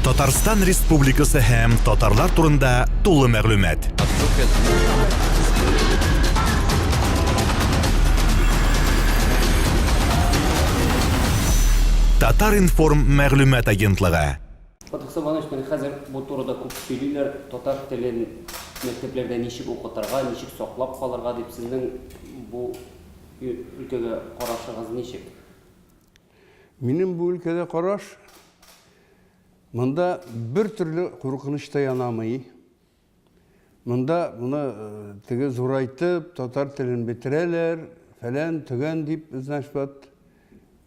Татарстан Республикасы һәм татарлар турында тулы мәгълүмат. Татар информ мәгълүмат агентлыгы. Батырса Иванович, мен хәзер бу турыда күп сөйлиләр, татар телен мәктәпләрдә ничек укытырга, ничек саклап калырга дип, сезнең бу өлкәгә карашыгыз ничек? Минем бу өлкәдә караш монда бер төрле куркыныч та янамый. Монда моны теге зурайтып, татар телен бетерәләр, фәлән төгән дип, значит,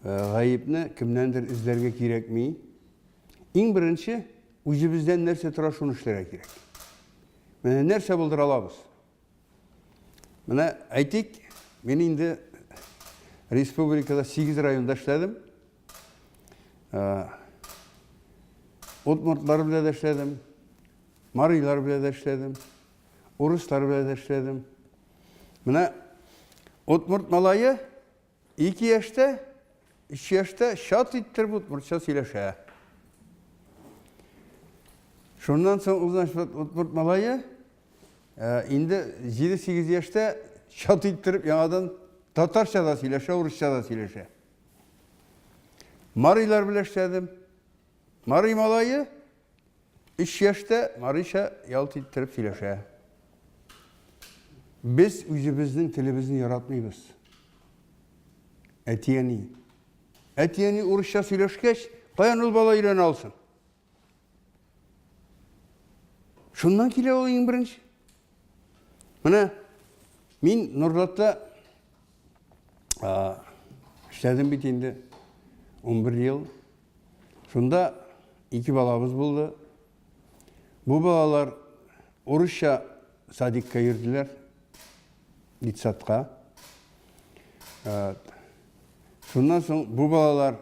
гаепне кемнәндер эзләргә кирәкми. Иң беренче, үзебездән нәрсә тора шуны эшләргә кирәк. Менә нәрсә булдыра алабыз? Менә әйтик, мин инде республикада 8 районда эшләдем. Удмуртлар белән дә эшләдем, марыйлар белән дә эшләдем, урыслар белән дә эшләдем. Менә удмурт малае 2 яшьтә, 3 яшьтә шат иттереп удмуртча сөйләшә. Шуннан соң удмурт малае инде 7-8 яшьтә шат иттереп яңадан татарча да сөйләшә, урысча да сөйләшә. Марыйлар белән эшләдем. Марый малае 3 яшьтә марыйча ялт иттереп сөйләшә. Без үзебезнең телебезне яратмыйбыз. Әтияни. Әтияни урысча сөйләшкәч, каян ул бала өйрәнә алсын? Шуннан килә ул иң беренче. Менә мин Нурлатта эшләдем бит инде 11 ел. Шунда 2 балабыз булды. Бу балалар урысча садикка йөрделәр, детсадка. Шуннан соң бу балалар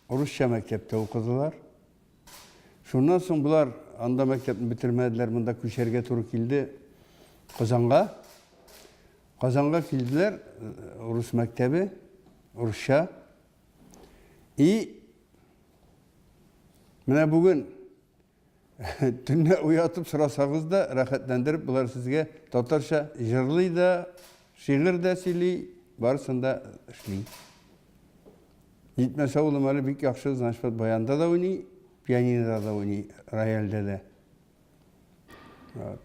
урысча мәктәптә укыдылар. Шуннан соң булар анда мәктәпне бетермәделәр, монда күчәргә туры килде Казанга. Казанга килделәр, урыс мәктәбе, урысча. Менә бүген төнне уятып сорасагыз да, рәхәтләндереп, булар сезгә татарча җырлый да, шигырь дә сөйли, барысын да эшли. Җитмәсә улым әле бик яхшы, значит, баянда да уйный, пианинода да уйный, рояльдә дә.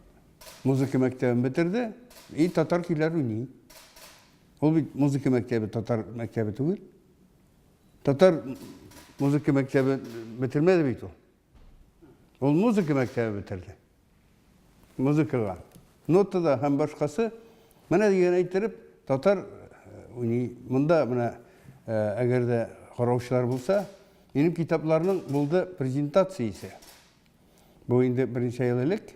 Музыка мәктәбен бетерде, татар көйләр уйный. Ул бит музыка мәктәбе, татар мәктәбе түгел. Татар музыка мәктәбе бетермәде бит ул. Ул музыка мәктәбе бетерде. Музыкага. Нотада һәм башкасы, менә дигән әйттереп, татар уйный. Монда менә әгәр дә караучылар булса, минем китапларның булды презентациясе. Бу инде беренче ел элек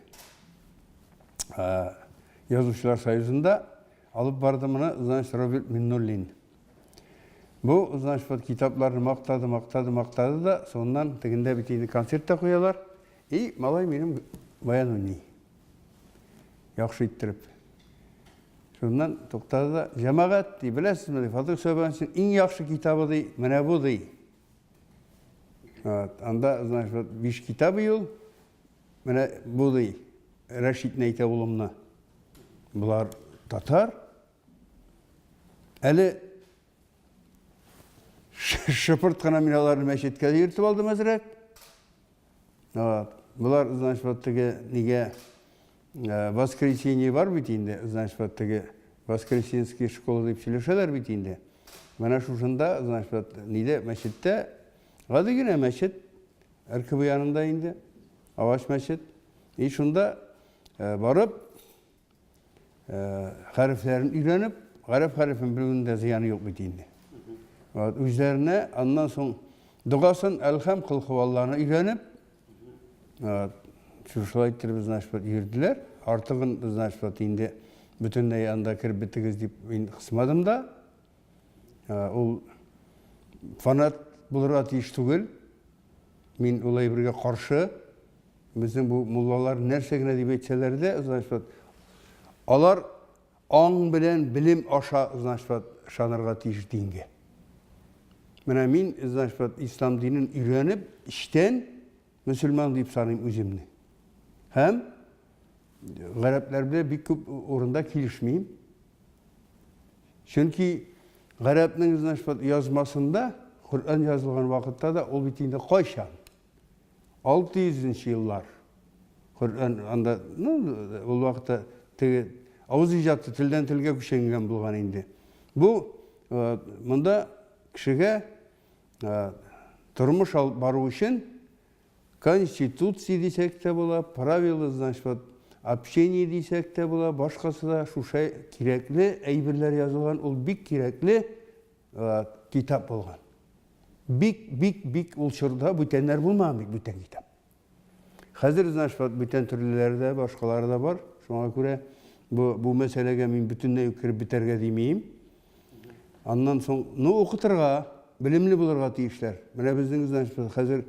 Язучылар союзында алып барды моны, значит, Роберт Миннуллин. Бу, значит, китапларны мактады да, соннан тегендә бит инде концертта куялар. И малай минем баян уйный. Яхшы иттереп. Шуннан туктады да, җәмәгать, беләсезме, Фатих Сөйбановичның иң яхшы китабы ди, менә бу ди. Анда, значит, 5 китабы ул. Менә бу ди. Рәшит әйтә улымны. Булар татар. Әле шыпырт кына мин аларны мәчеткә йөртеп алдым әзрәк. Булар, значит, теге нигә воскресенье бар бит инде, значит, теге воскресенские школы дип сөйләшәләр бит инде. Менә шушында, значит, нидә мәчеттә, гады генә мәчет, РКБ янында инде, Аваш мәчет. И шунда барып, хәрефләрен өйрәнеп, гарәп хәрефен белүендә зыяны юк бит инде. Үзләренә аннан соң дугасын әлхәм кыл хувалларны өйрәнеп, шулай иттереп, значит, йөрделәр. Артыгын, значит, инде бөтенләй анда киреп бетегез дип мин кысмадым да. Ул фанат булырга тиеш түгел. Мин улай бергә каршы. Безнең бу муллалар нәрсә генә дип әйтсәләр дә, значит, алар аң белән билем аша, значит, шанырга тиеш дингә. Менә мин, значит, ислам динен өйрәнеп, иштән Müslüman deyip sanayım özümni. Hem Garaplar bile bir köp orunda kilişmeyeyim. Çünkü Garap'ın yazmasında, Kur'an yazılgan vakitte de ol bittiğinde kaçan. 600. yıllar. Kur'an anda ol vakitte ağız icattı tilden tilge köşengen bulgan indi. Bu bunda kişiге turmuş barу için konstitutsiya desek de bola, правила, значит, общение desek de bola, başkası da şu şey kirekli, eybirler yazılgan, ol bik kirekli kitap olgan. Bik ol şurada bütenler bulmamak büten kitap. Hazır, значит, büten türlüleri de, başkaları da var. Şuna göre bu meselege min bütünle kirip biterge demeyeyim. Ondan sonra ne okuturga, bilimli bulurga tiyişler. Mene bizden hazır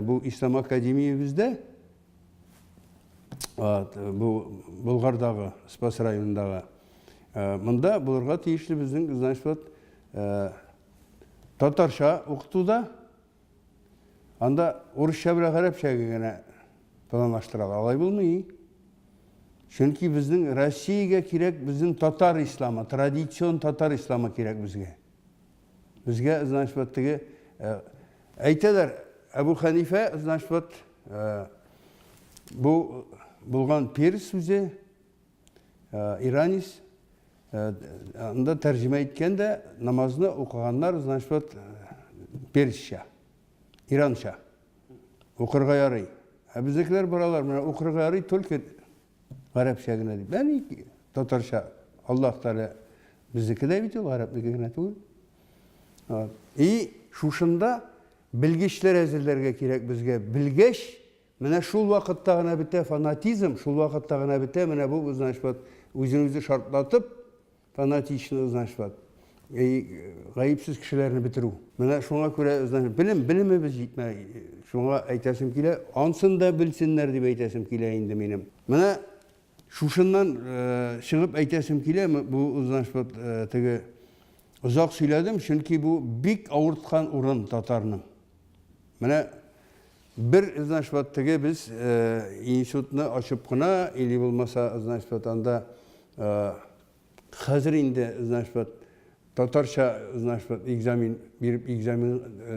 bu İslam Akademiyemizde bu Bulgar'dağı, Spas rayonundağı mında bulurga tiyişli bizden Tatarşa okutuda anda Urusça bile Arapça gene planlaştıralı. Alay bulmayı. Çünkü bizden Rusya'ya kirek bizim Tatar İslam'a, tradisyon Tatar İslam'a kirek bizge. Bizge значит aytadilar Ebu Hanife значит bu bulgan Pers bize İranis anda tercüme etken de namazını okuyanlar значит Persça, İrança. Okurga yaray. Bizdekiler buralar okurga yaray tolke Arapça gene değil. Ben Tatarça Allah Teala bizdeki de bitiyor Arapça gene değil. Şuşunda bilgiçler ezirlerge kirek bizge bilgeç mene şul vakitta gene bite fanatizm şul vakitta gene bite mene bu значит özünüzü şartlatıp fanatişini значит gayipsiz kişilerini bitiru. Mene şuna göre bilimi biz yitme. Şuna aytasım kile ansın da bilsinler diye aytasım kile indi benim. Mene şuşundan çıkıp aytasım kile bu значит uzak söyledim çünkü bu bik ağırtkan urun Tatarının. Mene bir значит biz institutunu açıp kına ili bulmasa значит anda hazır indi значит Tatarça значит egzamin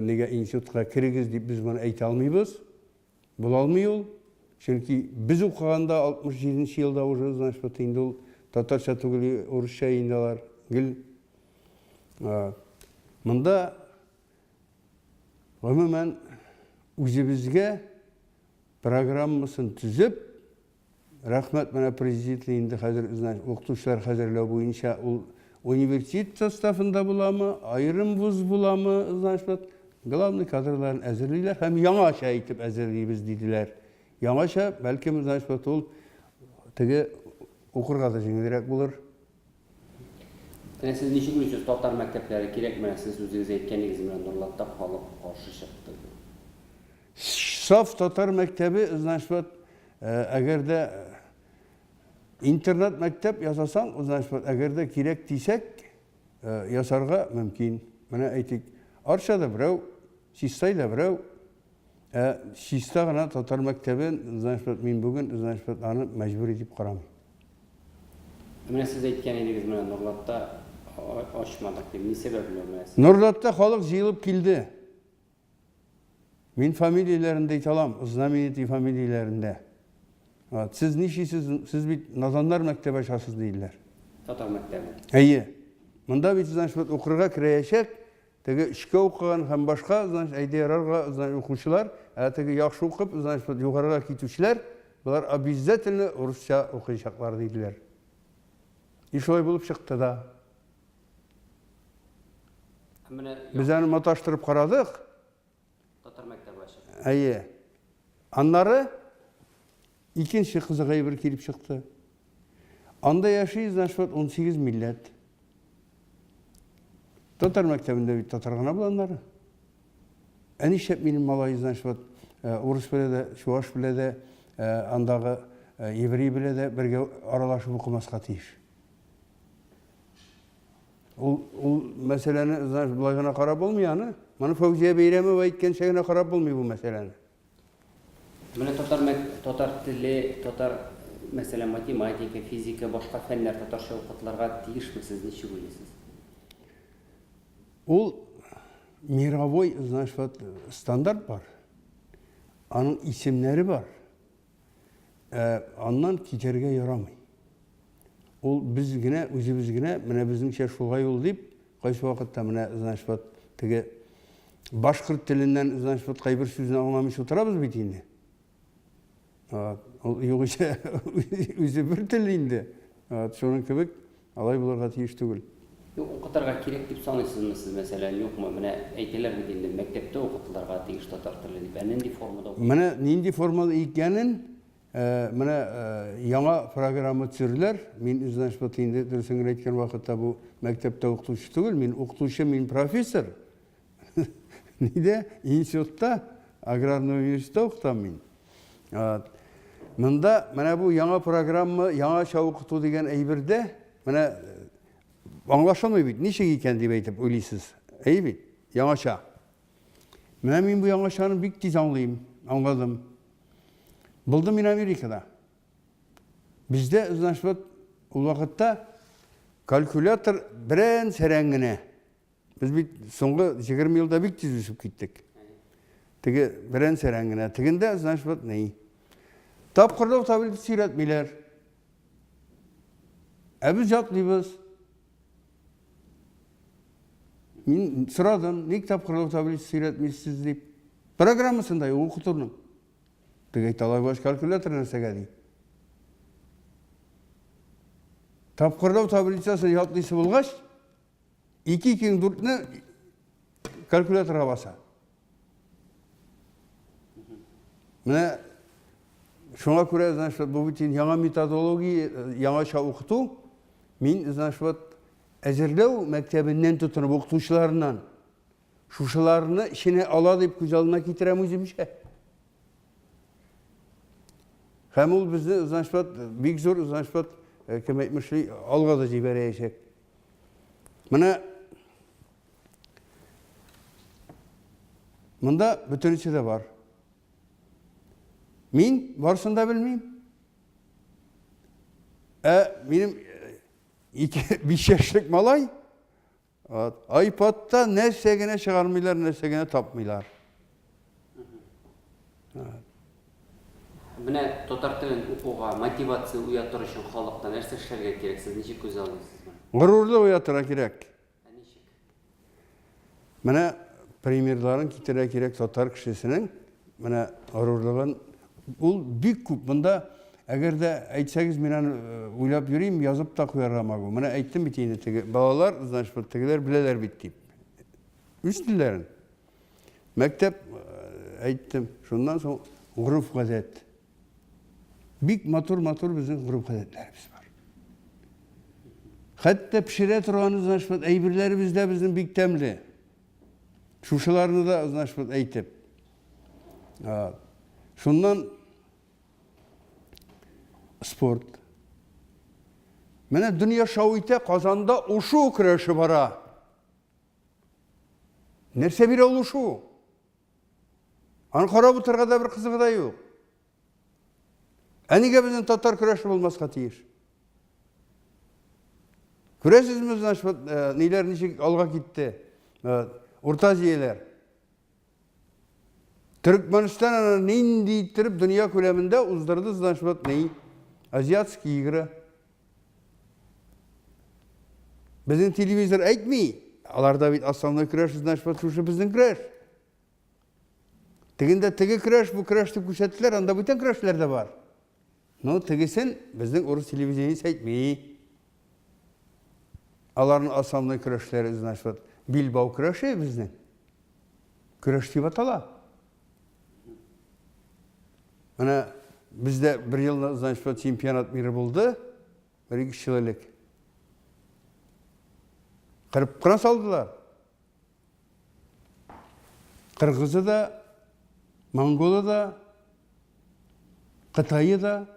nege institutga kirigiz deyip biz bunu ayta almayız. Bulalmıyor. Çünkü biz okuyanda 67. yılda уже значит indi Tatarça tuguli Rusça indiler. Gil Mında umumen özümüzge programmasını tüzüp rahmet bana prezidentliğinde hazır okutuşlar hazırla boyunca üniversitet sastafında bulamı, ayrım vuz bulamı, главный kadrların hazırlayırlar. Hem yanaşa eğitip hazırlayırız dediler. Yanaşa belki значит ol tege okurga da jеңілірек bulur. Siz nişi görüyorsunuz Tatar mektepleri gerekmez siz özünüz etkeniz bilen Nurlat'ta kalıp karşı çıktı. Saf Tatar mektebi значит eğer de internet mektep yasasan значит eğer de kirek diysek yasarga mümkün. Mene aytik Arşada birau, Sistayda birau. Sista gana Tatar mektebin значит min bugün значит anı mecbur edip qaram. Mene siz etkeniz bilen Nurlat'ta açmadık değil. Ne sebeple mesela? Nurlat'ta halk jıyılıp kildi. Min familyelerinde italam, znameniti familyelerinde. Siz nişisiz, siz bir nazanlar mektebe açasız değiller. Tatar mektebi. İyi. Mında bir значит okurga kireyeşek, tege işke okuyan hem başka значит ayda yararga okuşular, tege yaxşı okup значит yukarıga kituşlar, bunlar abizzetle Rusça okuyacaklar değiller. İş oy bulup çıktı da. Biz onu mataştırıp qaradık. Tatar mektebi açıldı. İyi. Anları ikinci kızığa bir kelip çıktı. Anda yaşayız значит 18 millet. Tatar mektebinde bir Tatargana bulanları. En işep benim malayı значит Urus bile de, Şuvaş bile de, andağı Evri bile de birge aralaşıp okumasqa tiyiş. O meseleni bulayğına qarab olmayanı, mana Fawziya Beyremova aytgan şeyine qarab olmay bu meseleni. Менә татар теле, татар мәсәлән математика, физика, башка фәннәр татарча укытылырга тиешме, сез ничек уйлыйсыз? Ул мировой, значит, вот, стандарт бар. Аның исемнәре бар. Аннан китәргә ярамый. Ул без генә, үзебез генә, менә безнеңчә шулай ул дип, кайсы вакытта менә, значит, вот, теге башкорт теленнән, значит, вот, кайбер сүзне аңламыйча утырабыз бит инде. Ул югыйчә үзе бер тел инде. Шуның кебек алай булырга тиеш түгел. Укытырга кирәк дип саныйсызмы сез, мәсәлән, юкмы? Менә әйтәләр бит инде, мәктәптә укытылырга тиеш татар теле дип. Нинди формада? Менә нинди формада икәнен, менә яңа программа төзерләр. Мин, значит, вот, инде дөресен әйткән вакытта бу мәктәптә укытучы түгел, мин укытучы, мин профессор. Ниде? Институтта, аграрный университетта укытам мин. Монда менә бу яңа программа, яңача укыту дигән әйбердә, менә аңлашылмый бит, ничек икән дип әйтеп уйлыйсыз. Бит, яңача. Менә мин бу яңачаны бик тиз аңладым. Булдым мин Америкада. Бездә, значит, вот, ул вакытта калькулятор берән сәрән генә. Без бит соңгы 20 елда бик тиз үсеп киттек. Теге берән сәрән генә. Тегендә, значит, вот, ней. Тапкырлау таблицасы сөйләтмиләр. Без ятлыйбыз. Мин сорадым, ник тапкырлау таблицасы сөйләтмисез дип. Программасында укытырның. Теге талай баш калькулятор нәрсәгә ди. Тапкырлау таблицасын ятлыйсы булгач, 2-2-4-не калькуляторга баса. Менә шуңа күрә, значит, бу бит яңа методология, яңача укыту. Мин, значит, әзерләү мәктәбеннән тотынып укытучыларыннан шушыларны içine ала дип күз алдына китерәм үземчә. Һәм ул безне, значит, бик зур, значит, кем әйтмешли, алга да җибәрәячәк. Менә монда бөтенесе дә бар. Мин барсын да белмим. Минем 5 яшьлек малай iPad'та нәрсә генә чыгармыйлар, нәрсә генә тапмыйлар. Менә татар телен укуга мотивация уятыр өчен халыкта нәрсә эшләргә кирәк, сез ничек күз алдыйсыз? Горурлы уятырга кирәк. Ничек? Менә примерларын китерә кирәк татар кешесенең, менә горурлыгын. Ул бик күп. Монда әгәр дә әйтсәгез, мин аны уйлап йөрим, язып та куярга магу. Менә әйттем бит инде, теге балалар, значит, тегеләр беләләр бит дип. Үз телләрен. Мәктәп әйттем, шуннан соң гурф гадәт. Бик матур безнең гурф гадәтләребез бар. Хәтта пешерә торган, значит, әйберләребез дә безнең бик тәмле. Шушыларны да, значит, әйтеп. Шуннан спорт. Менә дөнья шауыйта Казанда ушу көрәше бара. Нәрсә бирә ул ушу? Аны карап утырга да бер кызыгы да юк. Нигә безнең татар көрәше булмаска тиеш? Күрәсезме, значит, ниләр ничек алга китте? Урта Азияләр. Türkmenistan нинди иттереп дөнья күләмендә уздырды, значит, ней? Азиатские игры. Безнең телевизор әйтми. Аларда бит основной көрәш, значит, шушы безнең көрәш. Тегендә теге көрәш, бу көрәш дип күрсәттеләр, анда бүтән көрәшләр дә бар. Но тегесен безнең урыс телевидениесе әйтми. Аларның основной көрәшләре, значит, Билбау көрәше безнең. Көрәш дип атала. Менә бездә бер елны, значит, чемпионат мира булды. 1-2 человек. Кырып кына салдылар. Кыргызы да, Монголы да, Кытайы да,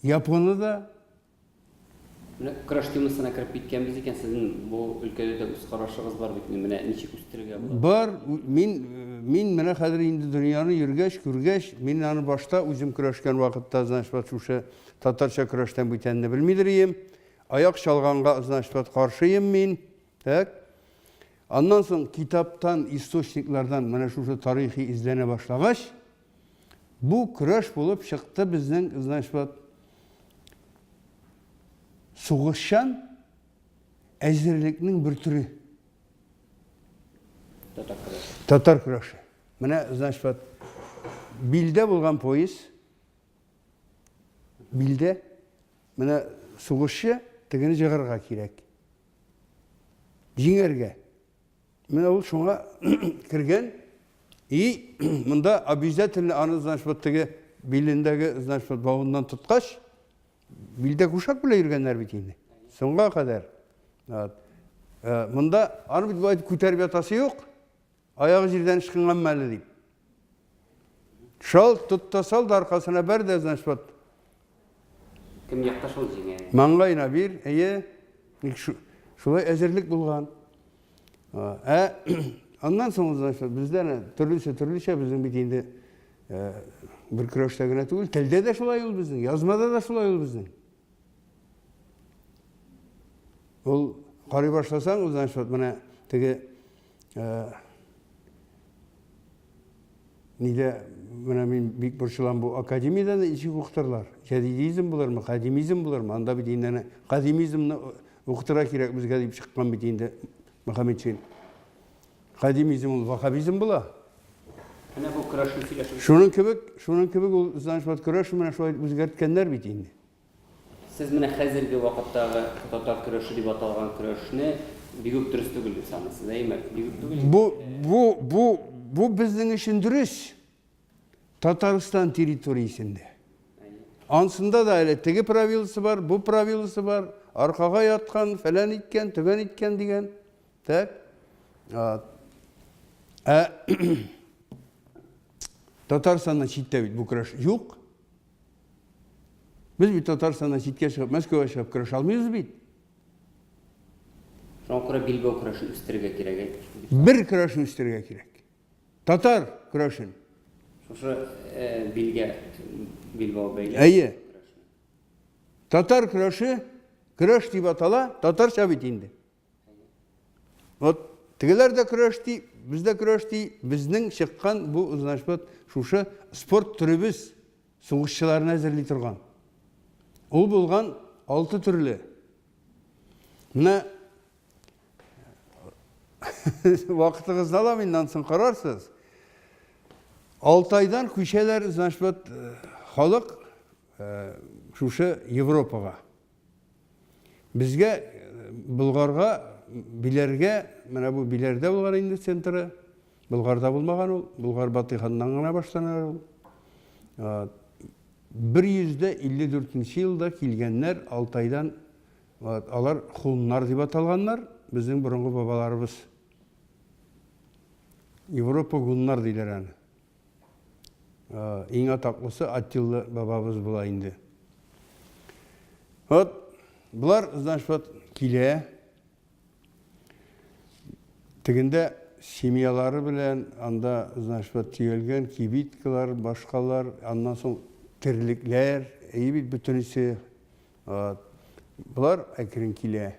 Японы да. Менә көрәш темасына кереп киткәнбез икән, сезнең бу өлкәдә дә үз карашыгыз бар бит. Менә ничек үстерергә була? Бар, мин менә хәзер инде дөньяны йөргәч, күргәч, мин аны башта үзем көрәшкән вакытта, значит, шушы татарча көрәштән бүтәнне белмидер идем. Аяк чалганга, значит, каршыйм мин. Так. Аннан соң китаптан, источниклардан менә шушы тарихи изләнә башлагач, бу көрәш булып чыкты безнең, значит, сугышчан әзерлекнең бер төре. Татар көрәш. Татар көрәше. Менә, значит, билдә булган пояс, билдә, менә сугышчы тегене җыгарга кирәк. Җиңәргә. Менә ул шуңа кергән, и монда обязательно аны, значит, теге билендәге, значит, бавыннан тоткач, билдә кушак белән йөргәннәр бит инде. Соңга кадәр. Монда аны бит күтәреп ятасы юк. Аягы җирдән чыккан мәле дип. Шал тоттасал да аркасына бер дә, значит, Кем якташ ул җиңә? маңгайына бир, шулай әзерлек булган. Аннан соң, значит, бездән төрлечә безнең бит инде бер көрәштә генә түгел, телдә дә шулай ул безнең, язмада да шулай ул безнең. Ул карый башласаң, значит, менә теге ниде менә мин бик борчылам бу академиядә ничек укытырлар? Җәдидизм булырмы, кадимизм булырмы? Анда бит инде кадимизмны укытырга кирәк безгә дип чыккан бит инде Мөхәммәдшин. Кадимизм ул вахабизм була. Менә бу көрәшне сөйләшеп. Шуның кебек ул, значит, көрәш менә шулай үзгәрткәннәр бит инде. Сез менә хәзерге вакыттагы татар көрәше дип аталган көрәшне бик үк дөрес түгел дип саныйсыз, әйме? Бик үк түгел. Бу безнең өчен дөрес. Татарстан территориясендә. Ансында да әле теге правиласы бар, бу правиласы бар, аркага яткан, фәлән иткән, төгән иткән дигән. Так? Татарстаннан читтә бит бу көрәш юк. Без бит Татарстаннан читкә чыгып, Мәскәүгә чыгып көрәш алмыйбыз бит. Шуңа күрә билбау көрәшен үстерергә кирәк. Бер көрәшне үстерергә кирәк. Татар көрәшен. Шушы билбау бәйле. Әйе. Татар көрәше, көрәш дип атала, татарча бит инде. Вот тегеләр дә көрәш ди, без дә көрәш ди, безнең чыккан бу, значит, шушы спорт төребез сугышчыларны әзерли торган. Ул булган 6 төрле. Менә вакытыгызны алам, иннән соң карарсыз. 6 айдан күчәләр, значит, халык шушы Европага. Безгә Булгарга, Биләргә, менә бу Биләрдә булган инде центры, Булгарда булмаган ул, Булгар Батыйханнан гына башланар ул. 154 елда килгәннәр 6 айдан, алар хуннар дип аталганнар, безнең борынгы бабаларыбыз. Европа гуннар диләр аны. Иң атаклысы Аттилла бабабыз була инде. Вот, булар, значит, килә. Тегендә семьялары белән анда, значит, тиелгән кибиткалар, башкалар, аннан соң терлекләр, бит бөтенесе. Булар әкрен килә.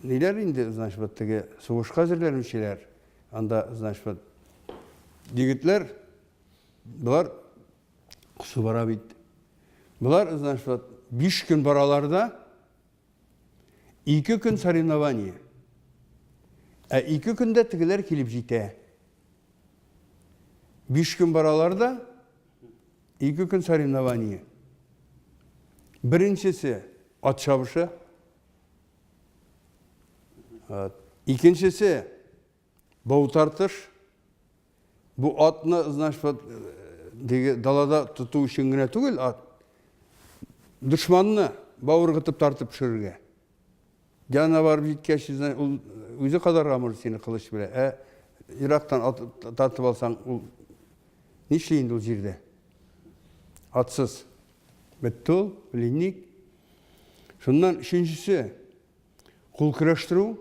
Ниләр инде, значит, теге сугышка әзерләнүчеләр, анда, значит, егетләр, булар кысы бара бит. Булар, значит, 5 көн бараларда 2 көн соревнование. 2 көндә тегеләр килеп җитә. 5 көн бараларда 2 көн соревнование. Беренчесе ат чабышы. Икенчесе бау тартыш. Бу атны, значит, далада тоту өчен генә түгел, ат дошманны бауыргытып тартып төшерергә. Янына барып җиткәч, ул үзе кадарга мөр сине кылыч белән. Ирактан тартып алсаң, ул нишле инде ул җирдә? Атсыз. Бетте ул, пленник. Шуннан үшіншісі қол күрештіру.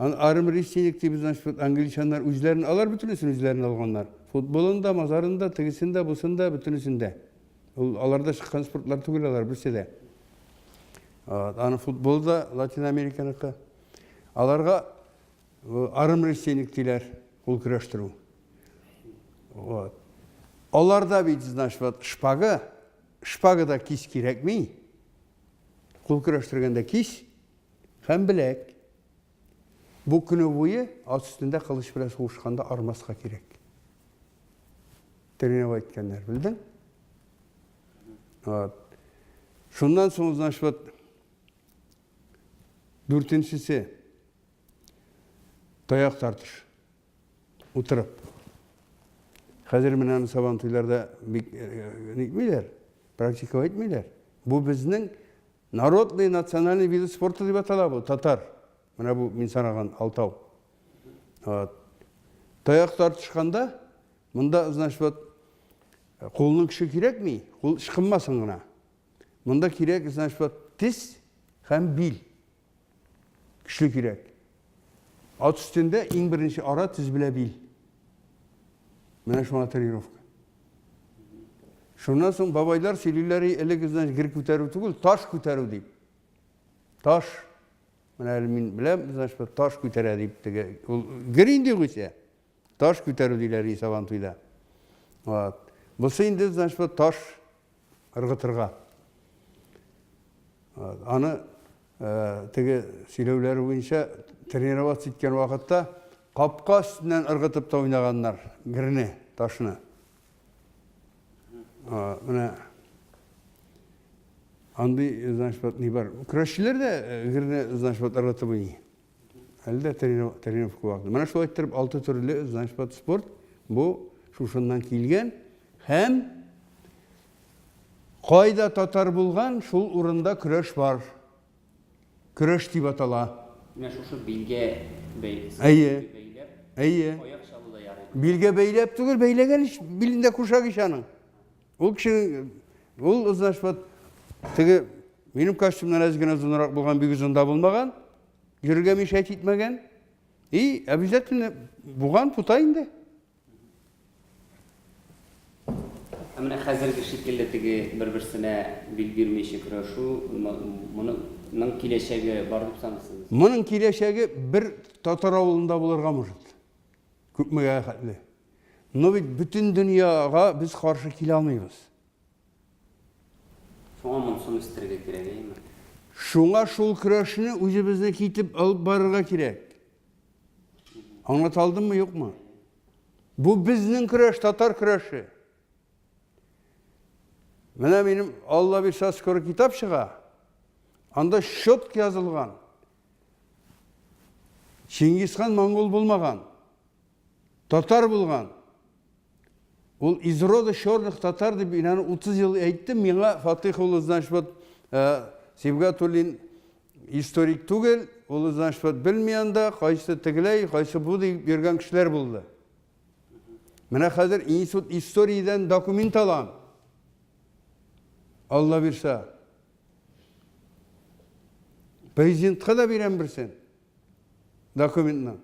Арым ресейдік деп, значит, англичандар үзлерін алар, бүтінісін үзлерін алғанlar. Футболында, мазарында, тігісінде, бұсында, бүтінісінде. Аларда шыққан спортлар түгел алар, білсе де. Аны футболда Латин Американыкі. Аларға арым ресейдік дейлер қол күрештіру. Аларда бейді, значит, шпагыда кис керек мей. Қол күрештіргенде кис, һәм білек. Бұл күні бойы ат үстінде қылыш біле соғышқанда армасқа керек. Тренировать еткендер, білдің? Шундан соң, значит, дүртіншісі таяқ тартыш. Утырып. Қазір менен сабан туйларда нетмейлер, практика етмейлер. Бұл біздің народный национальный виды спорта деп аталады, татар. Мына бұл мен санаған алтау. Таяқ тартышқанда, мұнда, значит, қолының күші керек ме? Қол шықынмасын ғына. Мұнда керек, значит, тіс һәм бил. Күшлі керек. Ат үстінде ең бірінші ара тіс біле бил. Мына шуңа тренировка. Шунан соң бабайлар сөйлейлері әлі гір көтеру түгіл, таш көтеру дейіп. Таш. Мына әлі мен білем, значит, таш көтере дейіп. Гірінде қойса, таш көтеру дейлер сабан туйда. Бұсы енді, значит, таш ырғытырға. Аны сөйлеулері бойынша тренировать еткен уақытта қапқа үстінен ырғытып та ойнағандар гіріне, ташыны. Мына андай, значит, не бар. Күресшілер де гіріне, значит, ырғытып ойнай. Әлі де тренировка уақыты. Мына шул айттырып, 6 түрлі, значит, спорт. Бұл шушыннан келген. Һәм қайда татар болған, шул урында күреш бар. Күреш деп атала. Мен шушы билге бейлеп, аяқ шалуда ярайды. Билге бейлеп түгел, бейлеген билінде кушак ишаның. Ол кішінің, ол, значит, тігі менің костюмнан әзген ұзынырақ болған бегі ұзында болмаған, жүрге мен шайт етмеген. Обязательно бұған пұтайынды. Әміне қазіргі шекелі тігі бір-бірсіне бил бермейші күрешу, мұның келешегі бар деп санысыңыз? Мұның келешегі бір татар ауылында боларға мұжыд. Көпмеге әқәтлі. Но бүтін дүнияға біз қаршы келе алмайбыз. Шоңа мұнсын істерге керек, ме? Шоңа шол күрешіні өзі бізіне кетіп алып барырға керек. Аңлаталдым мы, yok mu? Бұл біздің күреш, татар күреші. Мына менің Алла бір саскөрі китап шыға. Анда шотк yazılған. Чингисхан моңғол болмаған. Татар болған. Ол из рода черных татар деп инаны 30 жыл айтты. Меңа Фатих ол, значит, Сибгатуллин историк түгел. Ол, значит, білмейанда қайсы тігілей, қайсы бұды берген кішілер болды. Мына қазір институт историядан документ алам. Алла берса. Президентқа да берем бірсен. Документна.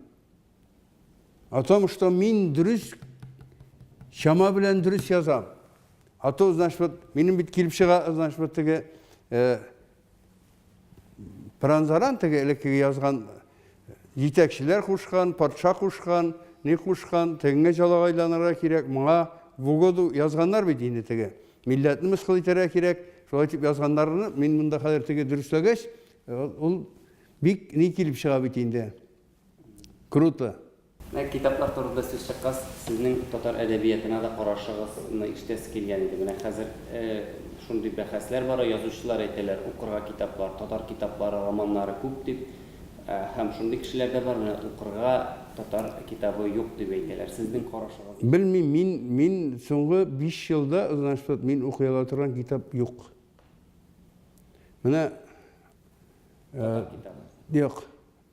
О том, что мен дұрыс, шама білен дұрыс язам. А то, значит, менің бит келіп шыға, значит, тіге пранзаран тіге әлекеге yazған жетекшілер қушқан, патша қушқан, не қушқан, тегіңе жалағайланырға керек, мұға бұғоду yazғандар бейді енді тіге. Милләтіні мысқыл етері керек, солай тип yazғандарыны, мен мұнда қадыр тіге дұрыстагаш, ол бик не келіп шыға бейді енді. Круто. Китаплар турында сөз шыққас, сіздің татар әдебиетіне де қарашығыз іштесі келген еді. Міне қазір шундай бәхәсләр бар, язучылар әйтелер, оқырға китаплар, татар китаплары, романнары көп деп, һәм шундай кішілер де бар, оқырға татар китабы жоқ деп әйтелер. Сіздің қарашығыз? Білмейм, мен соңғы 5 жылда, значит, мен оқиға тұрған китап жоқ. Міне Татар китабы? Жоқ.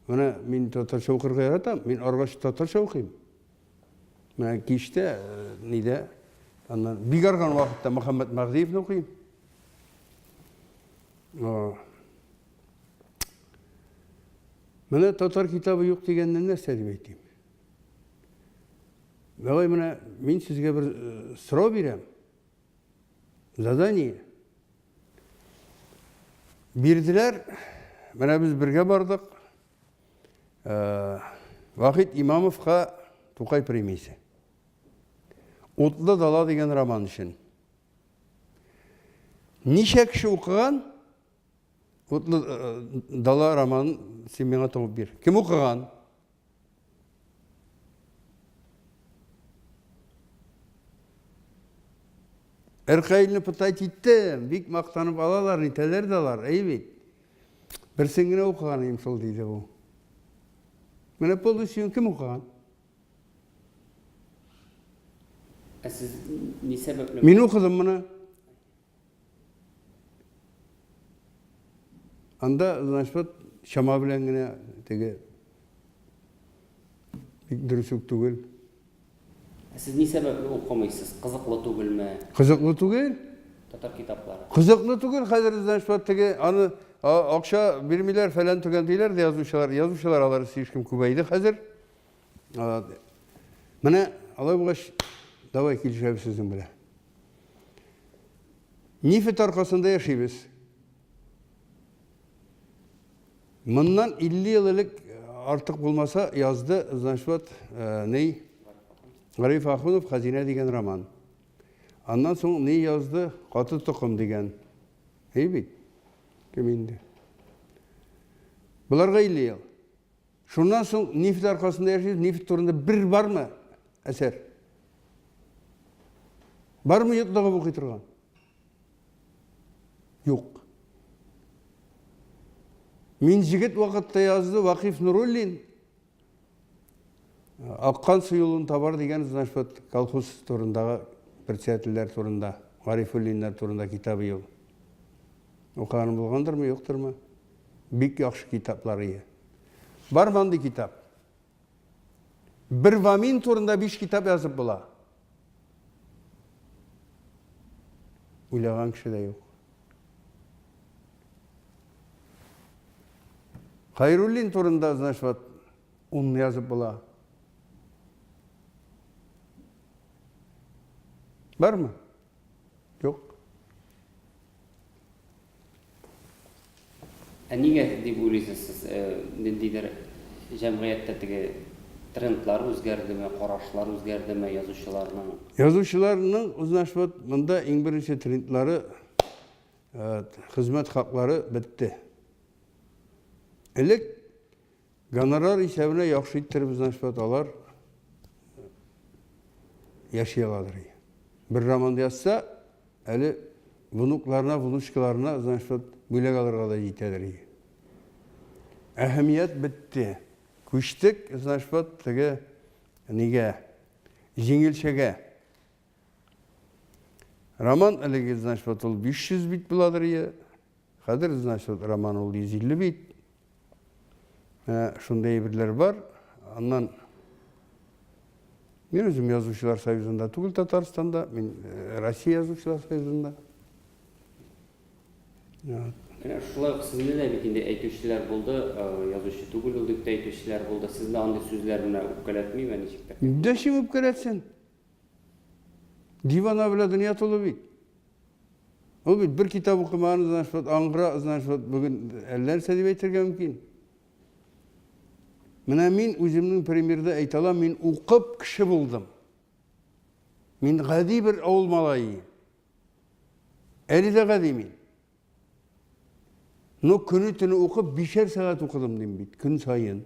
Мына мен татарша оқырға яратам, мен арғаш татарша оқимын. Мына кеште, неде, биг арған уақытта Махамбет Мағдиевні оқимын. Менә татар китабы юк дигәннән нәрсә дип әйтим? Давай менә мин сезгә бер сорау бирәм. Задание. Бирделәр, менә без бергә бардык. Вахит Имамовка Тукай премиясе. Утлы дала дигән роман өчен. Ничә кеше укыган? Утлы дала романын син миңа табып бир. Кем укыган? Әрқайылны пытать иттем, бик мақтанып алалар, нитәләр далар, бит. Берсен генә укыган шул диде бу. Менә полусион кем укыган? Сез ни сәбәпле? Мин укыдым моны. Анда, значит, шама белән генә теге бик дөрес үк түгел. Сез ни сәбәпле укымыйсыз? Кызыклы түгелме? Кызыклы түгел? Татар китаплары. Кызыклы түгел, хәзер значит, теге аны акча бирмиләр фәлән түгән диләр, язучылар алар слишком күбәйде хәзер. Менә алай булгач, давай килешәбез сезнең белән. Нифет аркасында яшибез. Моннан 50 ел элек артык булмаса язды, значит, ней Гариф Ахунов «Хазина» дигән роман. Аннан соң не язды? «Каты токым» дигән. Бит. Кем инде? Буларга 50 ел. Шуннан соң нефт аркасында яшибез, нефт турында бер бармы әсәр? Бармы йотлыгы укый торган? Юк. Мин җигет вакытта язды Вакиф Нуруллин. Аккан суюлын табар дигән, значит, колхоз турындагы председательләр турында, Гарифуллиннар турында китабы юк. Укыган булгандырмы, юктырмы? Бик яхшы китаплары. Бар мындай китап. Бер Вамин турында 5 китап язып була. Уйлаган кеше дә юк. Хайруллин турында, значит, 10 язып була. Бармы? Юк. Нигә дип уйлыйсыз? Ниндидер җәмгыятьтә теге трендлар үзгәрдеме, карашлар үзгәрдеме язучыларның? Язучыларның, значит, монда иң беренче трендлары хезмәт хаклары бетте. Элек гонорар исәбенә яхшы иттереп, значит, алар яши аладыр. Bir роман язса, әле внукларына, внучкаларына, значит, бүләк алырга да җитәдер. Әһәмият бетте. Күчтек, значит, теге нигә? Җиңелчәгә. Роман әлеге, значит, ул 500 бит буладыр. Хәзер, значит, роман ул 150 бит. Шундай бирләр бар. Аннан мен өзім язучылар союзында түгел Татарстанда, мен Россия язучылар союзында. Шулай сезне дә бит инде әйтүчеләр булды, язучы түгел ул дип әйтүчеләр булды. Сезне андый сүзләр белән үпкәләтмиме ничектер? Дәшим үпкәләтсен. Дивана белән дөнья тулы бит. Ул бит бер китап укымаган, значит, аңгыра, значит, бүген әлләр дип әйтергә мөмкин. Менә мин үземнең примерда әйтә алам, мин укып кеше булдым. Мин гади бер авыл малае. Әле дә гади мин. Но көне-төне укып 5 сәгать укыдым дим бит, көн сайын.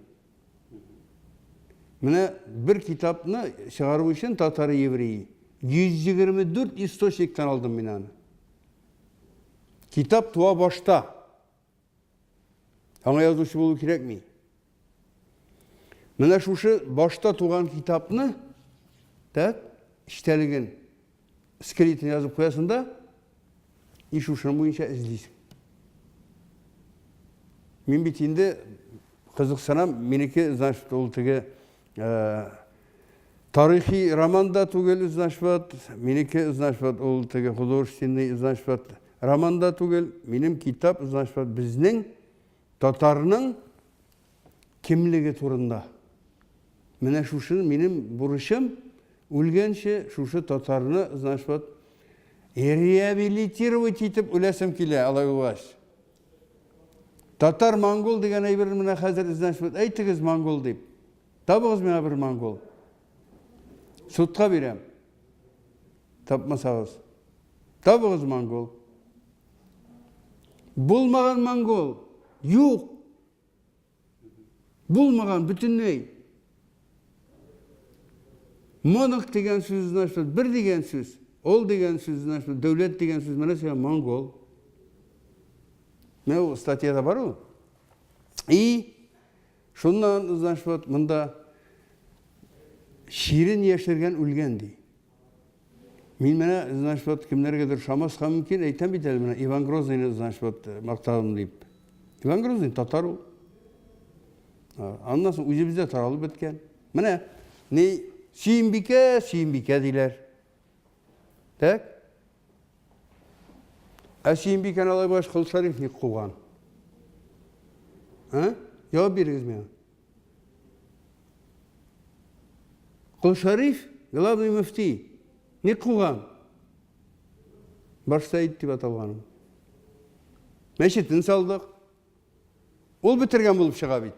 Менә бер китапны чыгару өчен татар еврей 124 источниктан алдым мин аны. Китап туа башта. Аңа язучы булу кирәкми. Менә шушы башта туган китапны, так, иштәлеген скриптын язып куясың да, и шушының буенча эзлисең. Мин бит инде кызыксынам, минеке, значит, ул теге тарихи романда түгел, значит, минеке, значит, ул теге художественный, значит, романда түгел, минем китап, значит, безнең татарның kimligi турында. Менә шушы минем бурычым үлгәнче шушы татарны, значит, вот реабилитировать итеп үләсем килә, Аллаһ уаш. Татар монгол дигән әйбер менә хәзер, значит, вот әйтегез монгол дип. Табыгыз миңа бер монгол. Судка бирәм. Тапмасагыз. Табыгыз монгол. Булмаган монгол. Юк. Булмаган бүтүнләй. Монах деген сүз, значит, бир деген сүз. Ол деген сүз, значит, дәүләт деген сүз, менә сиңа монгол. Менә статьяда бар ул. И шуннан, значит, вот монда ширин яшергән үлгән ди. Мин менә, значит, вот кемнәргәдер шамаска мөмкин әйтәм бит әле менә Иван Грозныйны, значит, вот мактадым дип. Иван Грозный татар ул. Аннан соң үзебездә таралып беткән. Менә ни Сөембикә диләр. Так? Ә Сөембикәне алай баш Кылшариф ник куган? Җавап бирегез миңа. Кылшариф, главный мөфти, ник куган? Башсаид дип аталган. Мәчетен салдык. Ул бетергән булып чыга бит.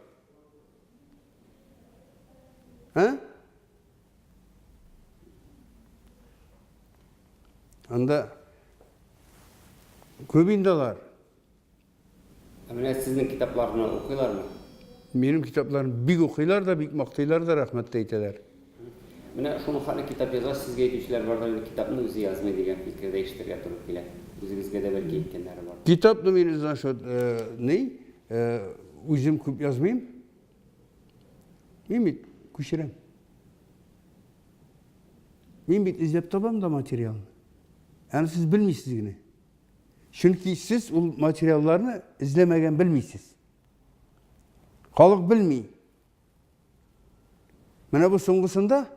Анда көбиндалар. Менә сезнең китапларны укыйлармы? Минем китапларым бик укыйлар да, бик мактыйлар да, рәхмәт әйтәләр. Менә шуны хәле китап язган сезгә әйтүчеләр бар да, китапны үзе язмый дигән фикердә ишетергә туры килә. Үзегезгә дә бәлки әйткәннәре бар. Китапны мин үзем күп язмыйм. Мин бит күчерәм. Мин бит изләп табам да материалны. Yani siz bilmiyorsunuz yine. Çünkü siz o materyallarını izlemegen bilmiyorsunuz. Halk bilmiyor. Mene bu sonuçunda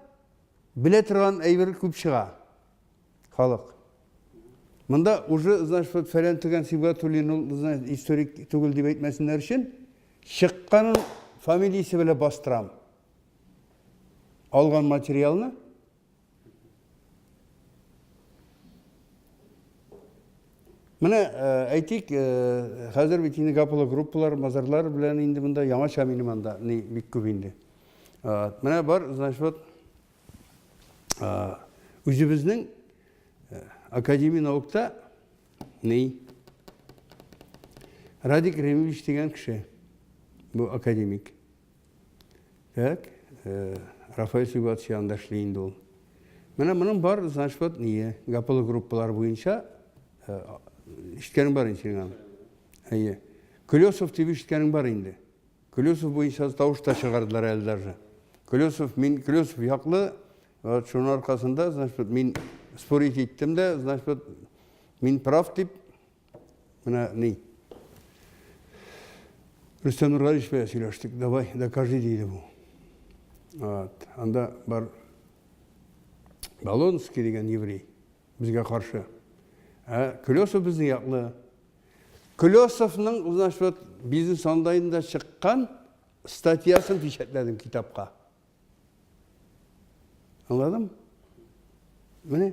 bile turgan eyveri küp çığa. Halk. Bunda уже, значит, falan tügen Sibgatullin historik tügül deyip etmesinler için şıkkanın familiyası bile bastıram. Algan materyalını Менә әйтик, хәзер бит инде гапылы группалар, мазарлар белән инде монда яңача минем анда бик күп инде. Менә бар, значит, вот үзебезнең Академия наукта Радик Ремович дигән кеше. Бу академик. Так, Рафаэль Сибгатович янында эшли инде ул. Менә моның бар, значит, вот гапылы группалар буенча İştkenin var içine. Kulesov gibi iştkenin var indi. Kulesov bu inşaat tavuşta çıkardılar ellerce. Kulesov yaklı. Şunun arkasında, значит, min sporit ettim de, значит, min prav tip. Ne? Rüstem Nurgaliç Bey'e söyleştik. Davay, dakaji deydi bu. Anda var Balonski degen еврей. Bizge karşı. Kulesov bizning yaklı. Kulesov'ның, значит, bizning sondayında çıkan statyasını pişetledim kitapka. Anladın mı? Mene?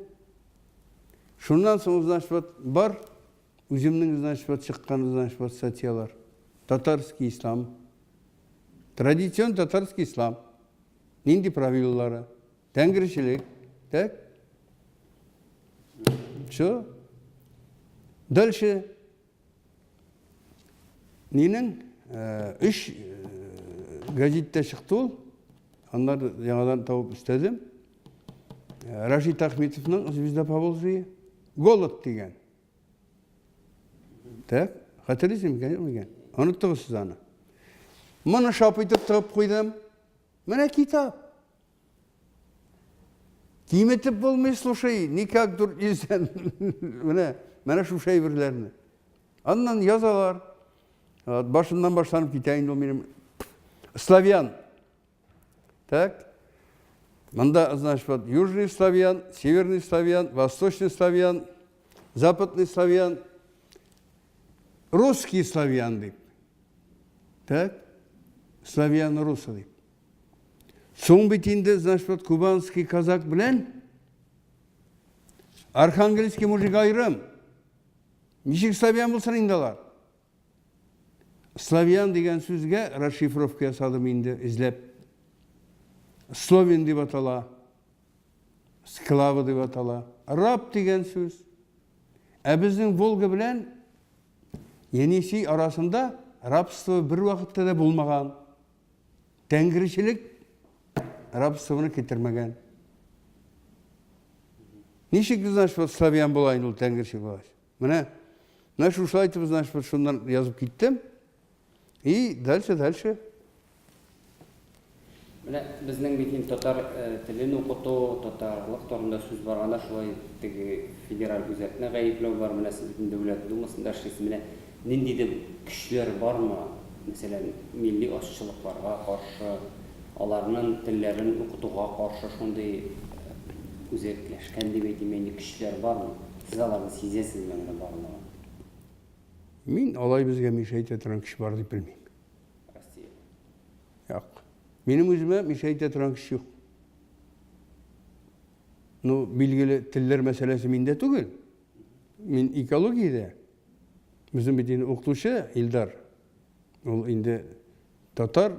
Şundan sonra, значит, var, üzümün, значит, çıkan, значит, statyalar. Tatarski İslam. Tradisyon tatarski İslam. Nindi pravilları. Tengriçilik. Так? Что? Дальше ненің үш газетте шықты ол. Анларды жаңадан тауып істедім. Рашид Ахметовның «Звезда Поволжья» «Голод» деген. Так, қатыресің ме? Ұныттыңыз сіз аны. Мұны шапытып тығып қойдым. Міне китап. Киметіп болмай, слушай, никак дур нельзя. Міне шушай бірлеріні. Аннан язалар. Başından başlanıp giteyim o benim. Славян. Так? Мында, значит, вот южный славян, северный славян, восточный славян, западный славян, русский славян. Так? славян русы деп. Соң бетінде, значит, кубанский казак білен, архангельский мужик айрым. Нешік славян болсын индалар. Славян деген сөзге расшифровка ясадым енді ізлеп. Словен деп атала, склавы деп атала, раб деген сөз. Біздің Волга білен Енесей арасында рабство бір уақытта да болмаған. Тәңіршілік рабствоны кетірмеген. Нешік, значит, славян болайын ол тәңірші болайын. Міне, наш ушыл айтып, значит, шундан yazып кеттім. И дальше. Менә безнең бит татар телен укыту, татарлык турында сүз барганда шулай теге федераль үзәкне гаепләү бар, менә сез бит дәүләт думасында эшлисез, менә ниндидер көчләр бармы? Мәсәлән, милли ашчылыкларга каршы, аларның телләрен укытуга каршы шундый үзәкләшкән дип әйтим, инде көчләр бармы? Сез аларны сизәсезме, менә бармы? Мин алай безгә мишәйтә торган кеше бар дип белмим. Россия. Юк. Минем үземә мишәйтә торган кеше юк. Ну, билгеле телләр мәсьәләсе миндә түгел. Мин экологиядә. Безнең бит инде укытучы Илдар. Ул инде татар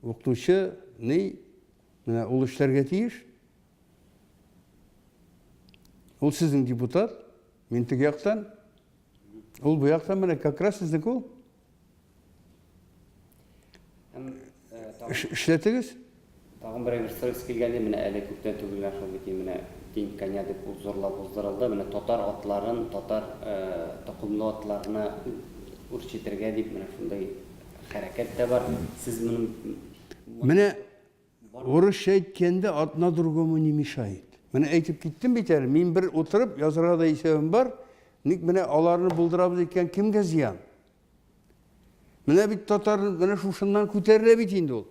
укытучы ни? Менә ул эшләргә тиеш. Ул сезнең депутат, мин теге яктан. Ул бу яктан менә как раз сезнеке ул. Эшләтегез? Тагын бер сорыс килгәндә, менә әле күптән түгел шул бит менә дин коня дип узырлап уздырылды. Менә татар атларын, татар токымлы атларны үрчетергә дип менә шундай хәрәкәт тә бар. Сез моны Менә урысча әйткәндә атна другому не мешает. Менә әйтеп киттем бит әле, мин бер утырып язарга да исәбем бар. Ник менә аларны булдырабыз икән, кемгә зыян? Менә бит татар менә шушыннан күтәрелә бит инде ул.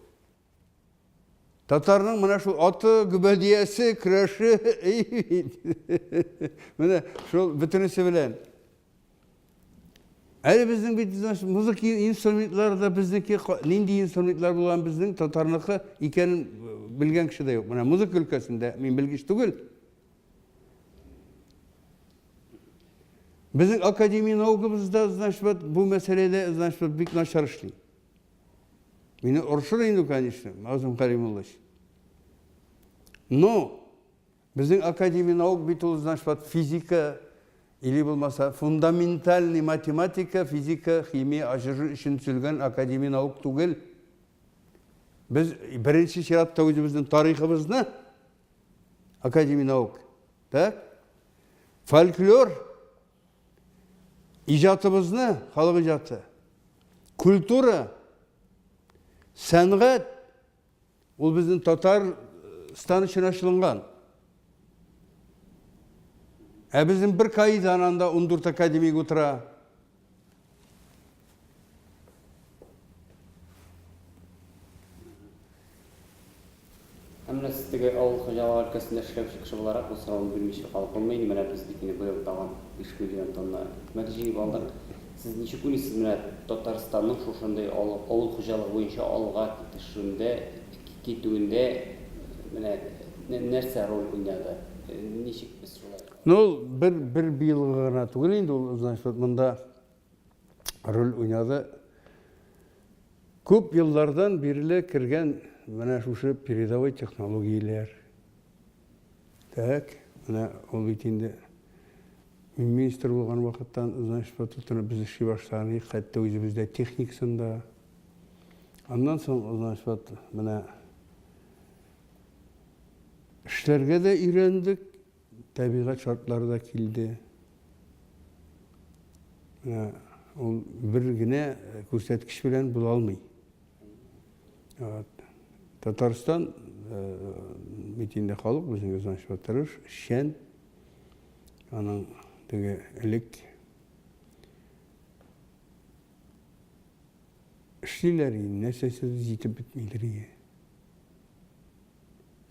Татарның менә шул аты, гүбәдиясе, крәше, менә шул бөтенесе белән. Әле безнең бит музыка инструментлары да безнеке нинди инструментлар булган безнең татарныкы икәнен белгән кеше дә юк. Менә музыка өлкәсендә мин белгеч түгел. Безнең академия наукабызда, значит, бу мәсьәләдә, значит, бик начар эшли. Мине оршыр инде, конечно, Азым Каримуллович. Но безнең академия наук бит ул, значит, физика или булмаса фундаментальный математика, физика, химия ажыры өчен төзелгән академия наук түгел. Без беренче чиратта үзебезнең тарихыбызны академия наук. Так? Фольклор ижатыбызны, халык ижаты, культура, сәнгать, ул безнең Татарстан өчен ачылган. Безнең бер кайдан анда 14 академик утыра. Менә сез теге авыл хуҗалыгы өлкәсендә эшләүче кеше буларак, бу сорауны белмичә калып булмый. Менә без бит инде быел тагын 5 миллион тонна мәдә җыеп алдык. Сез ничек уйлыйсыз, менә Татарстанның шушындай авыл хуҗалыгы буенча алга китүендә менә нәрсә роль уйнады? Ничек без шулай? Ну, бер быелга гына түгел инде ул, значит, монда роль уйнады. Күп еллардан бирле кергән менә шушы передовой технологияләр. Так, менә ул бит инде министр булган вакыттан, значит, тотынып без эшли башлаган, хәтта үзебездә техникасында. Аннан соң, значит, менә эшләргә дә өйрәндек, табигать шартлары да килде. Ул бер генә күрсәткеч белән була алмый. Татарстан бит инде халык безнең, значит, тырыш, шән, аның теге элек эшлиләр, нәрсәсе җитеп бетмидер.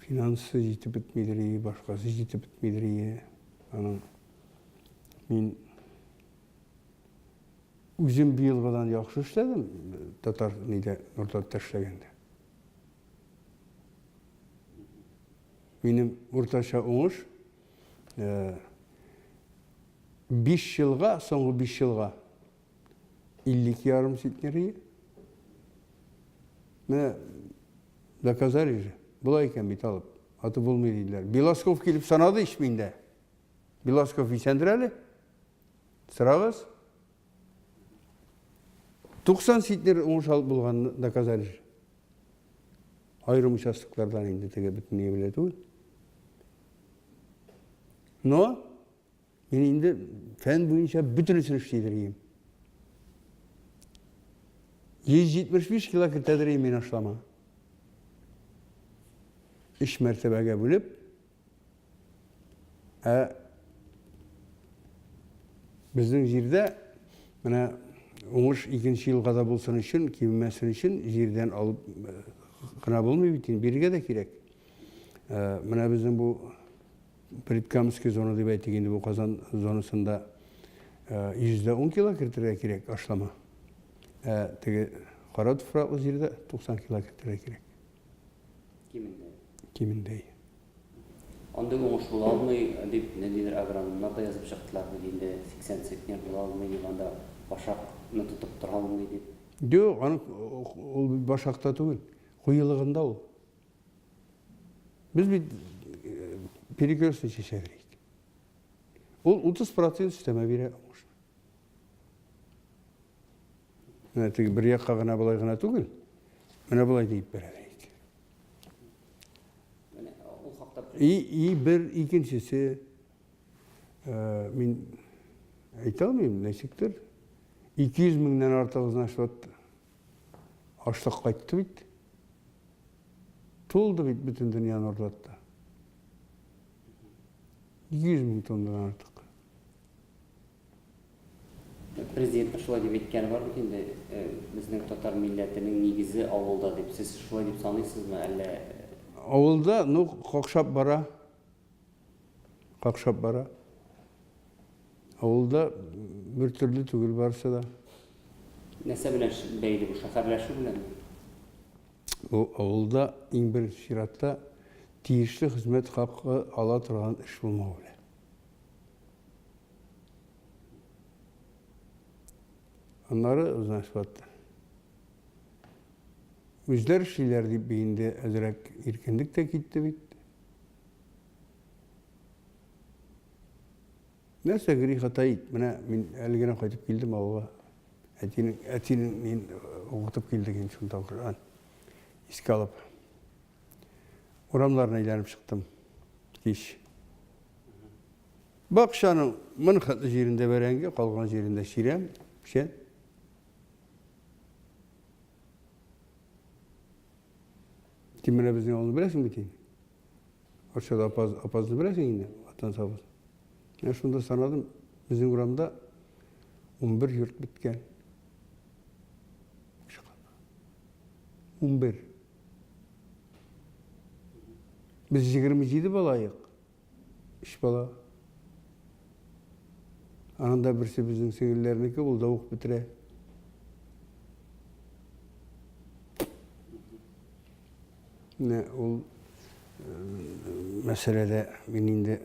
Финансы җитеп бетмидер, башкасы җитеп бетмидер. Аның мин үзем быелгадан яхшы эшләдем. татар нейде Нұртатта эшләгәндә. Минем уртача уңыш 5 елга, соңгы 5 елга 52,5 центнер. Менә доказали же. Була икән бит алып. Аты булмый диделәр. Белосков килеп санады ич миндә. Белосков исәндер әле? Сырагыз. 90 центнер уңыш алып булган доказали же. Айрым участоклардан инде теге бөтен не белә түгел. Но мен инде фән буенча бөтенесен эшләдерим. 175 километр мен ашлама. 3 мәртәбәгә бүлеп, безнең җирдә менә уңыш 2нче елга да булсын өчен, кимәсен өчен җирдән алып кына булмый бит, бирергә дә кирәк. Менә безнең бу Предкамский зона дип әйтик инде, бу Казан зонасында 110 километрга кирәк ашлама. Теге Кара туфраклы җирдә 90 километрга кирәк. Кимендәй. Андый уңыш була алмый дип, нидер агрономнар да язып чыктылар инде 80 центнер була алмый дип, анда башакны тотып тора алмый дип. Юк, аны ул башакта түгел, куелыгында ул. Без бит перекрестный чәчәгрик. Ул 30% өстәмә бирә уңыш. Менә теге бер якка гына булай гына түгел. Менә булай дип бирә. И бер икенчесе мин әйтә алмыйм, ничектер 200 меңнән артык значит ашлык кайтты бит. Тулды бит бөтен дөньяны урлатты. 200 мең тоннадан артык. Президент шулай дип әйткәне бар бит инде, безнең татар милләтенең нигезе авылда дип. Сез шулай дип саныйсызмы, әллә Авылда, какшап бара. Авылда бер төрле түгел барса да. Нәрсә белән бәйле бу, шәһәрләшү белән? Бу авылда иң бер чиратта тиешле хезмәт хакы ала торган эш булмау белән. Аннары, значит, үзләр эшлиләр дип инде әзрәк иркенлек тә китте бит. Нәрсә грех атайт? Менә мин әле генә кайтып килдем авылга. Әтинең мин укытып килдеген шунда Коръан искә алып. Урамларына әйләнеп чыктым. Кич. Бакчаның мын хатлы җирендә бәрәңге, калган җирендә ширәм, пишән. Ким менә безнең авылны беләсең бит инде? Арчада апазны беләсең инде, аттан сабыз. Мен шунда санадым, безнең урамда 11 йорт биткән. 11. Biz 27 балайык. 3 бала. Анында берсе безнең сеңелләрнеке, ул да укып бетерә. Ул мәсьәләдә мин инде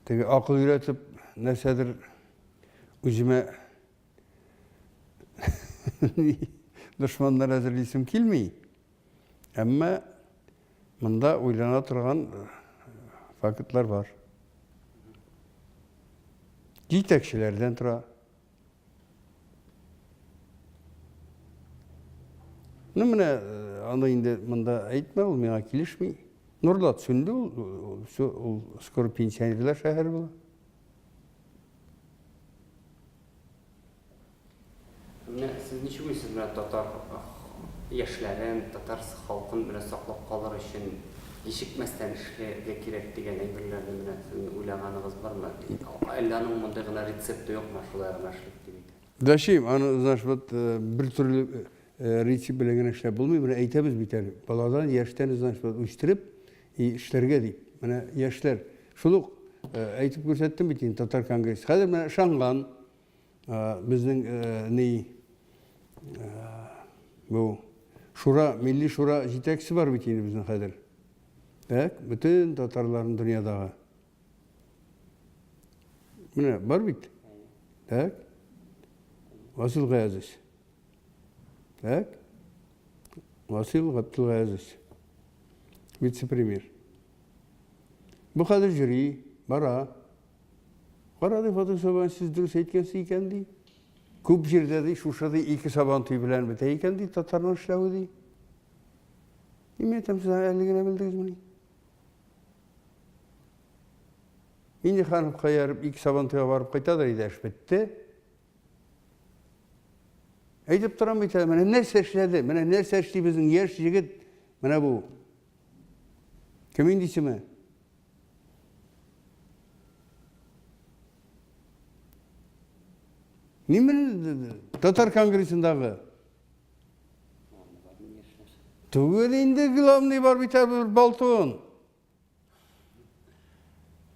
теге акыл өйрәтеп нәрсәдер үземә дошманнар әзерлисем килми. Әмма монда уйлана торган фактлар бар. Җитәкчеләрдән тора. Ну, менә аны инде монда әйтмә, ул миңа килешми. Нурлат сүнде, ул скоро пенсионерлар шәһәре була. Сез ничек уйлыйсыз, татар яшьләрен, татар халкын белән саклап калыр өчен ишекмәстән эшләргә кирәк дигән әйберләрне менә сезнең уйлаганыгыз бармы? Әллә аның мондай гына рецепты юкмы, шулай гына эшләп дип. Дәшим, аны, значит, бер төрле рецепт белән генә эшләп булмый, менә әйтәбез бит әле. Баладан, яшьтән, значит, үстереп, эшләргә дип. Менә яшьләр, шул ук әйтеп күрсәттем бит инде Татар конгресс. Хәзер менә Шанган, безнең Bu Şura, Milli Şura жетекшісі бар бит енді біздің қазір. Так, bütün татарлардың дүниядағы. Міне, бар бит. Так. Васил Ғазис. Так. Васил Ғабдылғазис. Вице-премьер. Бұл қазір жүри, бара. Қарады фотосабан сіз дұрыс еткенсіз екен дей. Көп жерде дей, Шушада 2 сабан түй білән біте екен дей, татарның ішлауы дей. Неме айтам, сіз әлігіне білдіңіз мұны? Енді қанып қайарып, 2 сабан түйге барып қайтады дейді, әш бітті. Айтып тұрам бейті, міне нәрсе ішледі, міне нәрсе ішті біздің еш жігіт, міне бұл. Кімін дейсі ме? Немен татар конгрессиндағы? Түгелінде главный бар бейтер бір балтуын.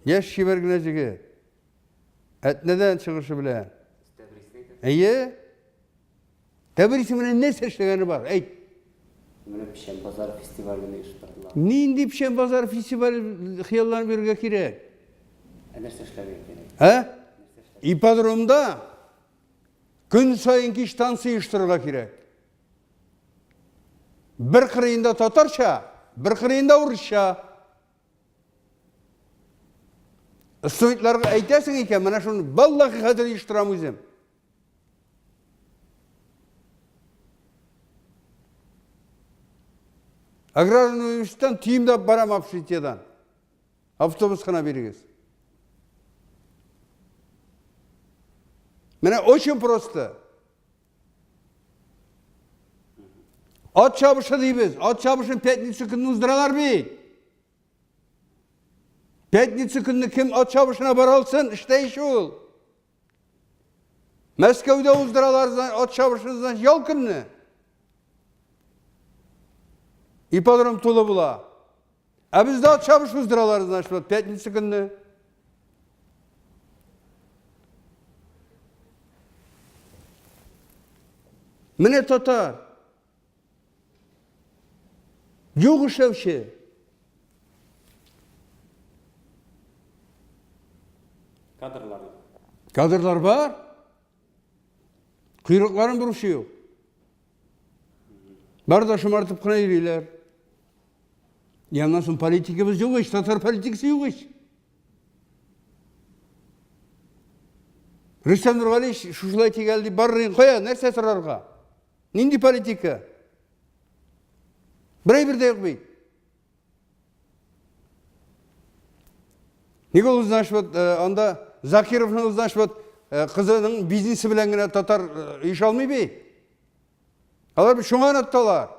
Еш шебергіне жеге. Әтнеден шығышы біле? Әйе? Тәбірісі менен не сәшілгені бар? Әйт. Мене Пішен Базар фестиваліне ұштырдылар. Нейінде Пішен Базар фестивалі қияллан беруге керек? Нәрсе ішлерге керек. Ипподромда күн сайынки станция ұштыруға керек. Bir қырыйында татарша, bir қырыйында орысша. Студентларға айтасың екен, мына шуны баллахи қазір ұштырам өзім. Аграрный университеттен түйімдап барам общежитиядан. Автобус қана берегіз. Міне очень просто. At çabışı deybiz. At çabışın Petnitsi күнін ұздыралар бейт. Petnitsi күнні кім at çabışına баралсын, іштейші ол. Мәскеуде ұздыраларыздан, at çabışınızdan жал күнні. İpodrom толы бұла. Бізді at çabışı ұздыраларыздан шылат, Petnitsi күнні. Міне татар. Yok işlevşi. Kadrlar. Kadırlar var. Kuyrukların buruşu yok. Var da şımartıp kına yürüyorlar. Yandan sonra politikimiz yok iş. Tatar politikası yok iş. Rüstem Nurgali şuşulayti geldi. Barrın koya. Nerse sırarga. Nindi politika. Bir de yok beyt. Неге ол значит анда Закировның значит қызының бизнесі білән генә татар еш алмый бей. Алар шуңа атталар.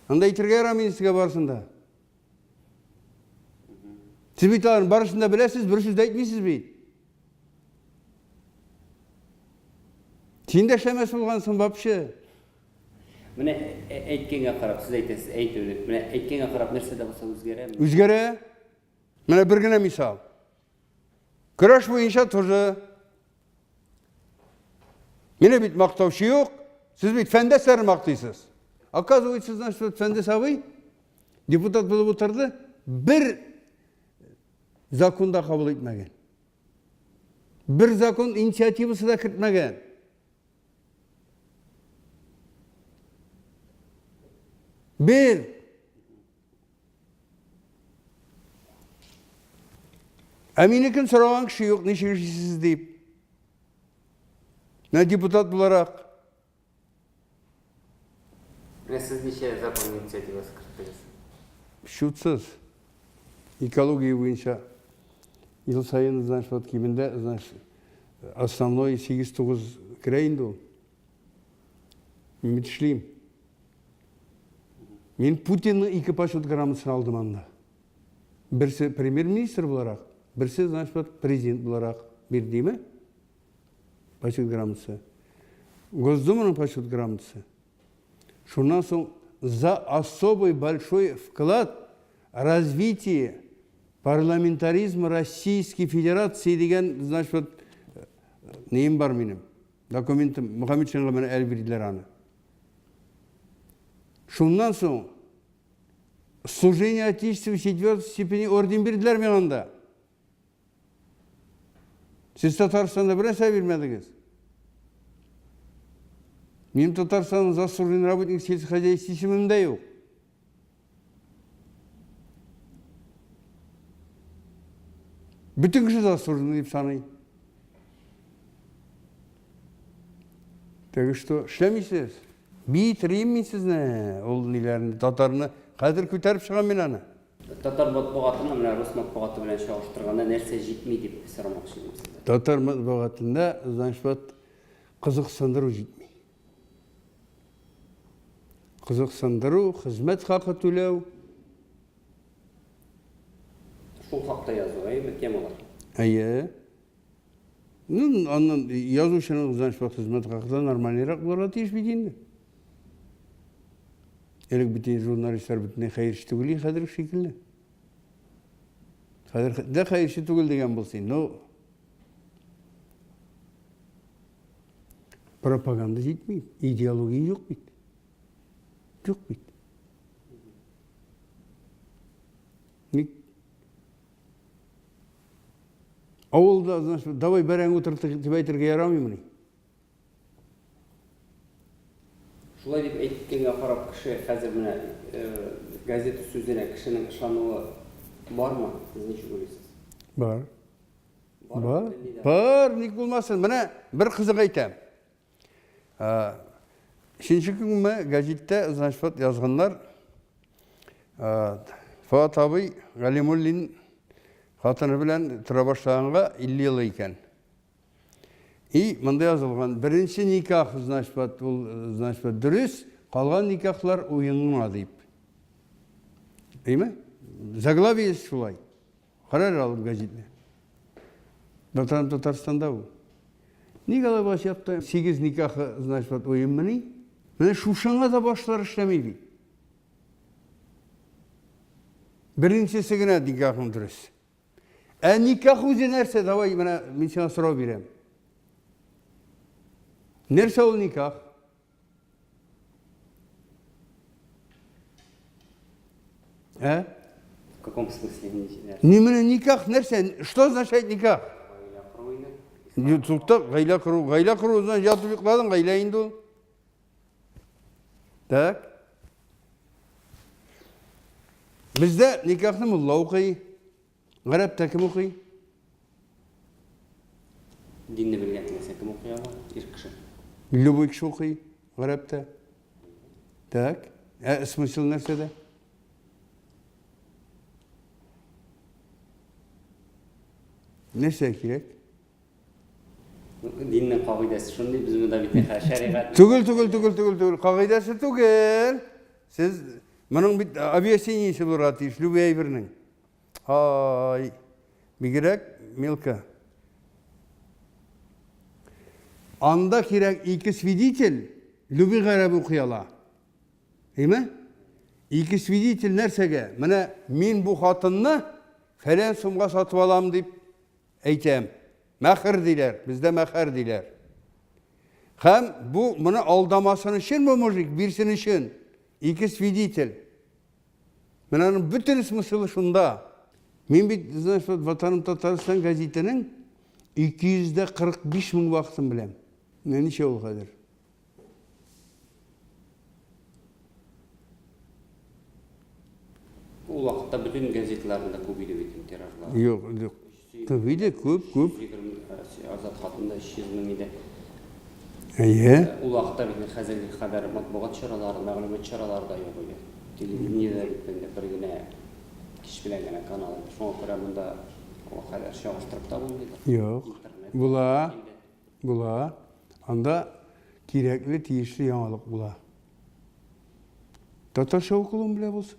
Анда әйтергә ярамый сізгә барысында. Сіз бит аларның барысында беләсез, бер сүз дә әйтмисез бит. Син дә эшләмәс булгансың вообще. Міне әйткенге қарап, сіз айтасыз, әйтуді. Міне әйткенге қарап нәрсе де болса өзгере? Өзгере? Міне бір генә мисал. Көрәш буенча тоже. Міне бит мақтаушы yok. Сіз бит фәндәсләрне мақтыйсыз. Оказывается, значит, фәндәс абый депутат булып отырды, бір законда кабул итмәгән. Бір закон инициативасы да кертмәгән. Bir, Әминекен сұраған кіші yok, неше кішісіз deyip. Ne депутат olarak. Siz неше закон инициативасы кірттіңіз? Шутсыз. Экология бойынша ел сайын, значит, вот кемінде, значит, основной 8-9 кірейінді ол. Мен ішлейм. Мен Путиннің 2 пашот грамотасын алдым анда. Бірсі премьер-министр боларақ, бірсі, значит, президент боларақ берді ме? Пашот грамотасы. Госдуманың пашот грамотасы. Шунан соң за особый большой вклад развития парламентаризма Российской Федерации деген, значит, нейім бар менің. Документім Мұхаммед Шенға мені әлі берділер аны. Шундан соң, служение Отечеству 4 степени орден берділер мен анда. Сіз Татарстанда бір нәрсе бермедіңіз. Мен Татарстанның заслуженный работник сельскохозяйственным да жоқ. Bütün kişi заслуженный deyip санай. Так что, ішлемейсіз. Бейтереймейсіз не, ол нелерін, татарыны. Қазір көтеріп шығам мен аны. Татар матбуғатына, мына рус матбуғаты белән чагыштырганда нәрсә җитми дип сорамакчы идем сездән. Татар матбуғатында, значит, қызықсындыру жетмей. Қызықсындыру, қызмет хақы төлеу. Шул хакта язу, темалар. Әйе. Ну, аннан язушының, значит, қызмет хақыда нормальныйрак булырга тиеш бит инде. Элек бүтін журналисттер бүтіне қайыршы түгілі қадір шекілі. Қадір қайыршы түгіл деген болсын. Но пропаганда жетмейді. Идеология жоқ бейді. Жоқ бейді. Ауылда, значит, давай бәрәң отырды деп айтырға ярамаймын. Шулай дип әйткәнгә карап кеше хәзер менә газета сүзенә кешенең ышануы бармы? Сез ничек уйлыйсыз? Бар. Бар. Бар, ник булмасын. Менә бер кызык әйтәм. Ишенче көнме газетта, значит, язганнар. Фуат абый Галимуллин хатыны белән тора башлаганга 50 ел икән. И мында язылган беренче никах, значит, дөрес, калган никахлар уйынына дип. Әйме? Заглавие шулай. Карар алып газетне. Татарстанда бу. Николай Башевта 8 никахы, значит, уйынмыни. Менә шушаңа да башлар эшләмей бит. Беренчесе генә никахын дөрес. Никах үзе нәрсә? Давай, менә мин сиңа сорау бирәм. Нәрсә ул никах? В каком смысле? Немне никах нәрсә? Что означает никах? Ютубта гаилә құру. Гаилә құру, значит, ятып йокладың, гаилә инде ул. Так. Бездә никахны мулла укый. Гарәптә кем укый? Динне белгән нәрсә кем укый ала? Ир кеше. Любой кеше укый, гарәптә. Так. Смысл нәрсәдә? Нәрсә кирәк? Диннең кагыйдәсе шундый, без монда бит шәригать. Түгел. Кагыйдәсе түгел. Сез моның бит объяснениесе булырга тиеш, любой әйбернең. Ай, бигрәк мелко. Анда кирәк ике свидетель, любой гарәп укый ала. Әйме? Ике свидетель нәрсәгә? Менә мин бу хатынны фәлән сумга сатып алам дип әйтәм. Мәхер диләр, бездә мәхер диләр. Һәм бу моны алдамасын өчен бу мужик бирсен өчен ике свидетель. Менә бүтән смыслы шунда. Мин бит, значит, Ватаным Татарстан газетенең 245 мең вакытын беләм. Ничә ул хәзер? Ул вакытта бүтән газеталарында күп иде бит тиражлар. Юк. Күп, күп. Азат хатында 300 мең иде. Әйе. Ул вакытта бит хәзерге кадәр матбугат чаралары, мәгълүмат чаралары да юк иде. Телевидениедә бит бер генә киш белән генә канал. Шуңа күрә монда ул хәзер чагыштырып та булмый. Юк. Була. Анда кирәкле тиешле яңалык була. Татарча укылым белә булсын.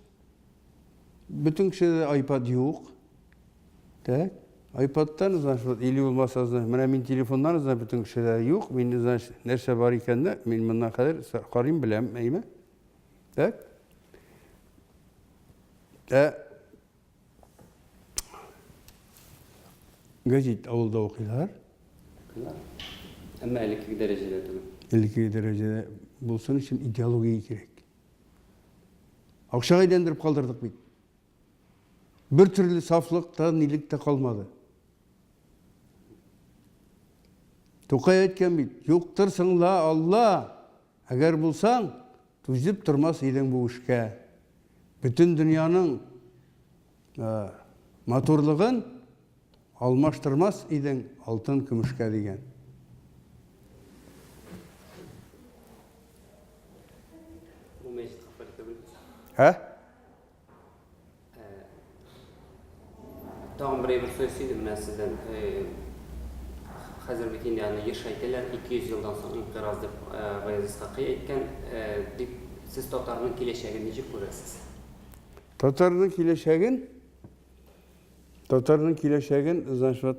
Бүтән кешедә iPad юк. Так. iPad'тан, значит, или булмаса, менә мин телефоннан, значит, бүтән кешедә юк. Мин, значит, нәрсә бар икән дә, мин моннан хәзер карыйм беләм, әйме? Так. Газет авылда укыйлар. Әмма элекке дәрәҗәдә түгел. Элекке дәрәҗәдә булсын өчен идеология кирәк. Акчага әйләндереп калдырдык бит. Бер төрле сафлык та, нилек тә калмады. Тукай әйткән бит, юктырсың ла Алла, әгәр булсаң, түзеп тормас идең бу эшкә. Бүтән дөньяның матурлыгын алмаштырмас идең алтын көмешкә дигән. Бу мәҗит кафар түгел. Тагын бер сөз иде менә сездән. Хәзер бит инде аны еш әйтәләр, 200 елдан соң инкыйраз дип Баяз Исхакый әйткән. Дип сез татарның киләчәген ничек күрәсез? Татарның киләчәген, значит,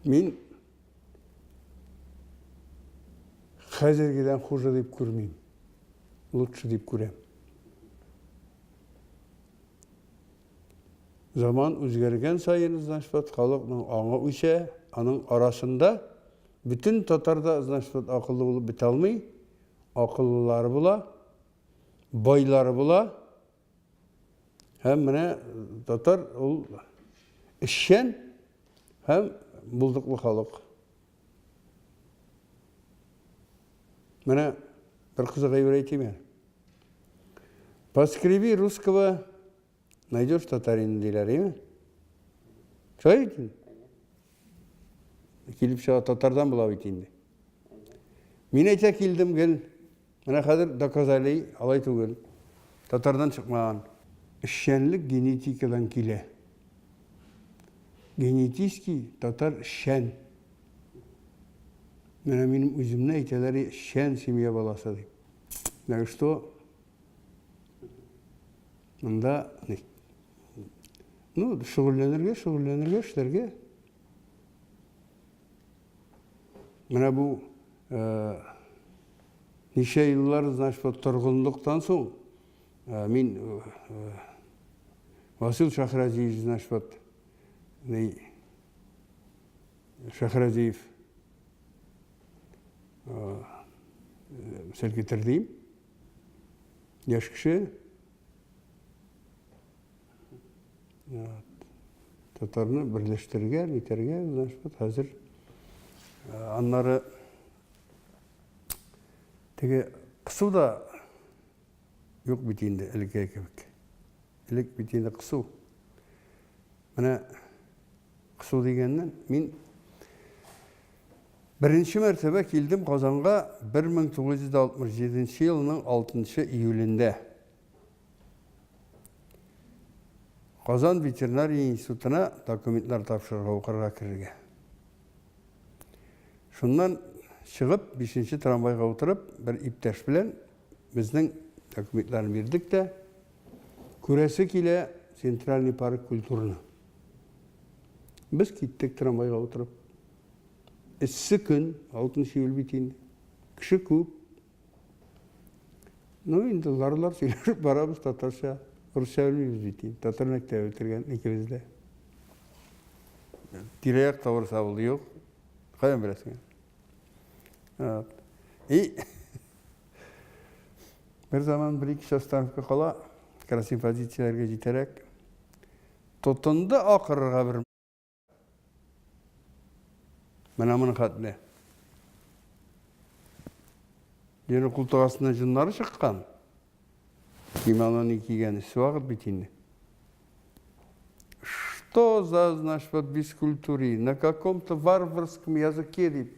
мин хәзергедән хуже дип күрмим. Лучше дип күрәм. Zaman үзгәргән сайын, значит, халыкның аңы үсә, аның арасында bütün татарда, значит, акыллы булып бит алмый, акыллылары була, байлары була. Һәм менә татар ул эшчән һәм булдыклы халык. Менә бер кызык әйбер әйтим. Поскреби русского найдешь татарин диләр, име? Шулай бит. Килеп чыга татардан була бит инде. Мин әйтә килдем гел. Менә хәзер доказали, алай түгел. Татардан чыкмаган. Эшчәнлек генетикадан килә. Генетически татар эшчән. Менә минем үземне әйтәләр, эшчән семья баласы дип. Нәгә что? Монда шөгыльләнергә, эшләргә. Менә бу ничә еллар, значит, торгынлыктан соң мин Васил Шахразиев, значит, Шахразиев селкетердим. Яшь кеше. Татарны берләштергән, итәргә, значит, хәзер аннары теге кысу да юк бит инде элекке кебек. Элек бит инде кысу. Менә кысу дигәннән мин беренче мәртәбә килдем Казанга 1967 елның 6 июлендә. Казан ветеринария институтына документлар тапшырырга, укырга кирергә. Шуннан чыгып, 5-нче трамвайга утырып, бер иптәш белән безнең документларны бирдек тә, күрәсе килә Центральный парк культурны. Без киттек трамвайга утырып. Эссе көн, 6 июль бит инде. Кеше күп. Ну, инде ларлар сөйләшеп барабыз татарча. Русча белмибез бит инде. Татар мәктәбе бетергән икебез дә. Тирәяк тавырса булды, юк. Каян беләсең? Bir zaman bir iki остановка кала, красив позицияләргә җитәрәк, тотынды акырырга бер. Менә моны хәтле. Йөрү култыгасына җыннары чыккан. Кималаны кигән вакыт бит инде. Что за, значит, бескультури, на каком-то варварском языке дип.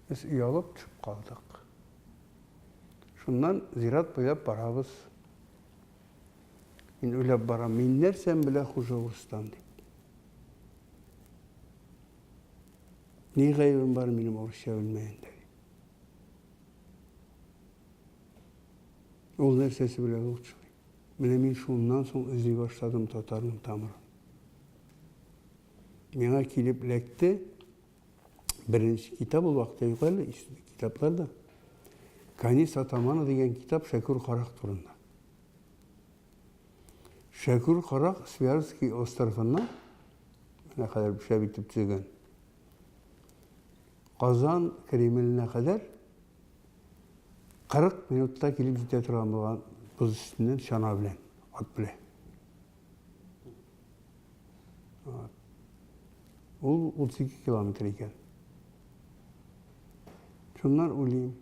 Biz uялып төшүп калдык. Шуннан зират буйлап барабыз. Мин уйлап барам, мин нәрсәм белә хуҗа урыстан дип. Ни гаебем бар минем урысча белмәгәндә. Ул нәрсәсе белән укчый. Менә мин шуннан соң эзли башладым татарның тамырын. Миңа килеп ләкте birinci kitap ol vakti yukarıda kitaplarda. Kanis Atamanı деген kitap Şekur Karak turunda. Şekur Karak Sviarski ostrovundan ne kadar bir şey bitip tüzgen. Қазан Кремліне қадар 40 минутта келіп жете тұрған болған бұз үстінен шана білен, ат біле. Ол 32 километр екен. Шуннан ойлайым,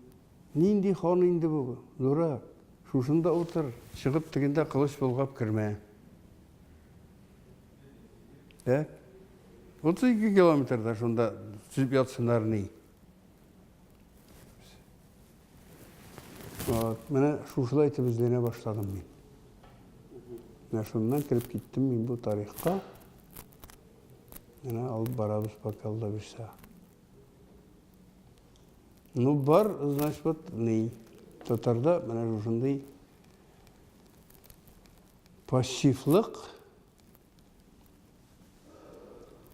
нендей хан енді бұл, дұрак, шушында отыр, шығып тігінде қылыш болғап кірме. 32 километрда шунда сүзіп ятсынар не. Мені шушылай тібіздене башладым мен. Шуннан кіріп кеттім мен бұл тарихқа. Мені алып барабыз бакалда бірса. Ну бар, значит, вот не. Татарда мені жушындай пассивлық.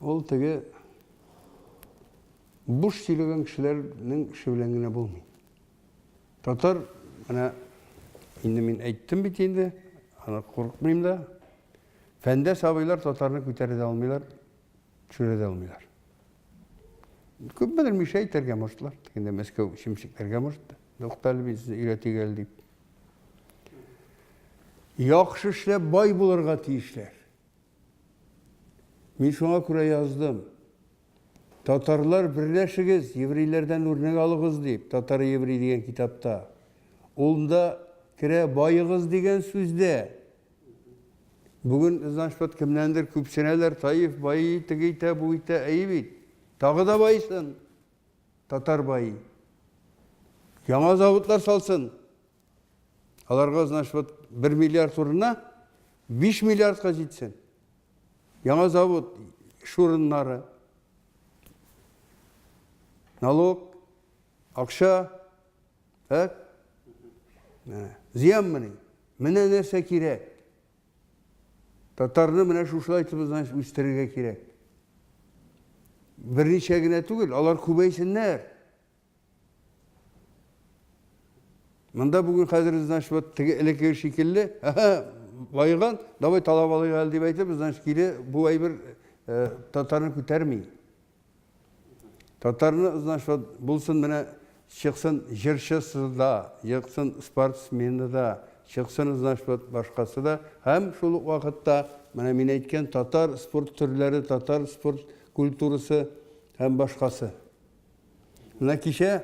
Ол теге бұш сөйлеген кішілердің шевленгіне болмайды. Татар, енді мен айттым бит енді, қорқмайым да. Фәнде сабайлар татарны көтере де алмайлар, түсіре де алмайлар. Көп білмейше айтерге мождылар. Енді Мәскеу шемшектерге можды. Доқталы мен сізді үйретегел дейіп. Яқшы ішлеп бай болырға тиішлер. Мен шоңа көре яздым. Татарлар бірләшігіз, еврейлерден өрнек алығыз deyip, Татар-еврей деген китапта. Олында кіре байығыз деген сөзде. Бүгін, значит, кімнендір көпсенелер, Таиф байы, тігейті, бұйты, әйбейт. Тағы да байысын, татар байы. Яңа заводлар салсын. Аларға, значит, 1 миллиард орнына 5 миллиардқа жетсін. Яңа завод шурыннары. Налог, ақша, зиян міне. Міне нәрсе керек. Татарны міне шушылайтымыз өстіріге керек. Бірнеше гіне түгіл, алар көбейсінлер. Мында бүгін қазір, значит, элекке шекелі, байыған, давай талап алайық әлі деп айтып, значит, келе бұл айбір татарны көтермей. Татарны, значит, бұлсын міне шықсын жыршысы да, шықсын спортсмені да, шықсын, значит, башқасы да, әм шул уақытта, міне мен айткен татар спорт түрлері, татар спорт культурасы, әм башқасы. Мына кеше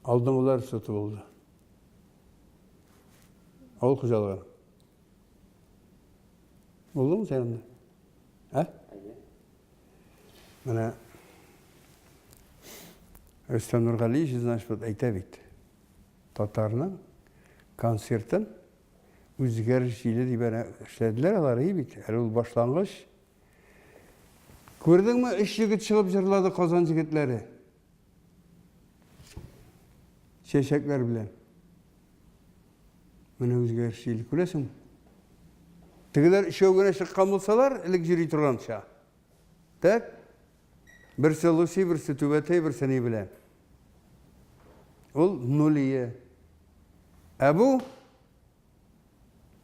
алдыңғылар сөті болды. Ауыл құжалығы. Болды мұ сәнді? Мына Рүстем Нұрғалиевич, значит, айта бейді. Татарның концертін өзгеріш елі деп ішледілер, алар ебейді. Әлі ол башланғыш. Көрдің ме, үш жігіт шығып жырлады Қазан жігітлері. Шешеклер білен. Міне өзгеріш елі көресің. Тігілер үшеугіне шыққан болсалар, ілік жүрей тұрғанша. Так? Бірсі Луси, бірсі Түбәтей, бірсі не білен. Ол нулие. Әбу,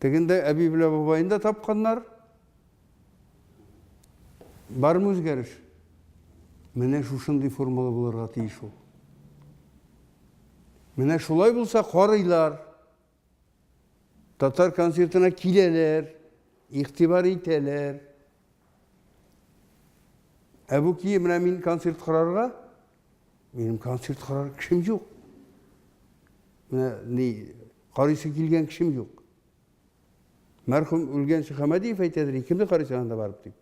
тегінде әбі біле бабайында тапқанлар. Бар мы өзгеріш? Міне шушындай формула боларға тиіш ол. Міне шулай болса қарайлар. Татар концертіне келелер, иқтибар етелер. Әбу кейі, міне мен концерт құрарға, менің концерт құрар кішім жоқ. Міне қарайсы келген кішім жоқ. Мәрхім өлген Шахамадиев айтады, кімді қарайсы ағында барып деп.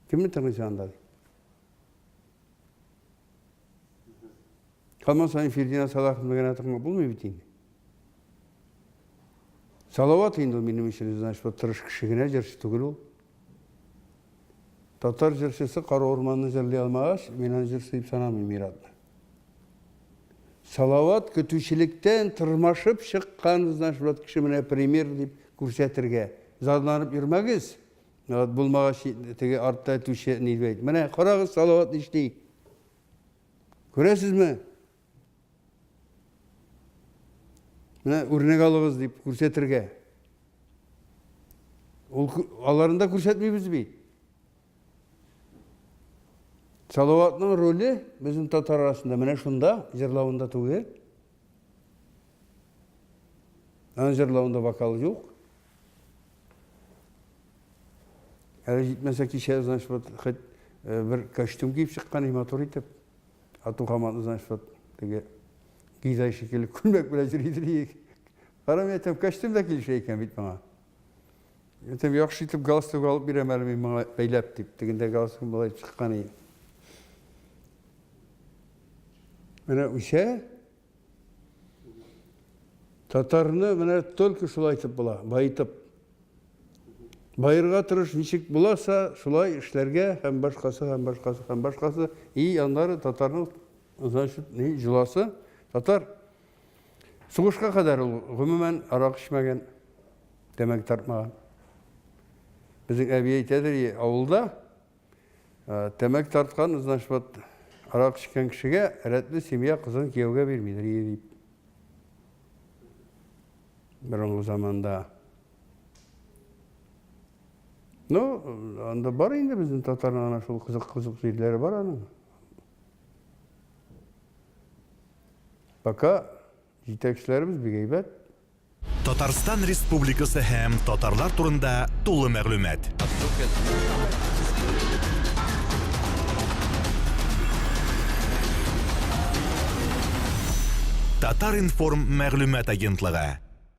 Кімді таңайсы ағында деп. Қалман сайын Фердинанд Салахов деген атыңға болмай бітейді. Салауат енді менің үшін, значит, тұрыш кішігіне жыршы түгіл ол. Татар жыршысы қара орманны жырлай алмағаш, менен жырсыйып санамын мирадына. Салауат күтушіліктен тұрмашып шыққан, значит, кіші міне пример деп көрсетірге. Задыланып үрмәгіз, бұлмаға теге артта түші нейбейді. Міне қарағыз салауат іштей. Көресіз ме? Міне өрнек алығыз деп көрсетірге. Аларында көрсетмейбіз бейді. Салаватның рөлі біздің татар арасында менә шунда, жырлауында түгел. Аның жырлауында вокал жоқ. Әлі жетмесе кеше, значит, бір костюм киіп шыққан иматор етіп, ату қаманы, значит, теге гизай шекелі күлмек біле жүрейді. Қарам етем, костюм да келіше екен бейт маңа. Етем, яқшы етіп галстук алып берем әлі маңа бәйләп деп, дегенде галстук былай шыққан ей. Менә үше, татарны менә только шулай айтып була, байытып. Байырға тырыш ничек буласа, шулай эшләргә һәм башкасы, и аннары татарның, значит, җыласы, татар сугышка кадәр ул гомумән арак эчмәгән, демәк тартмаган. Безнең әби әйтәдер, авылда тәмәк тарткан, значит, арак эчкән кешегә рәтле семья кызын кияүгә бирмидер дип. Борынгы заманда. Ну, анда бар инде безнең татарның ана шул кызык җирләре бар аның. Пока җитәкчеләребез бик әйбәт. Татарстан Республикасы һәм татарлар турында тулы мәгълүмат. Татар информ мәгълүмат агентлыгы.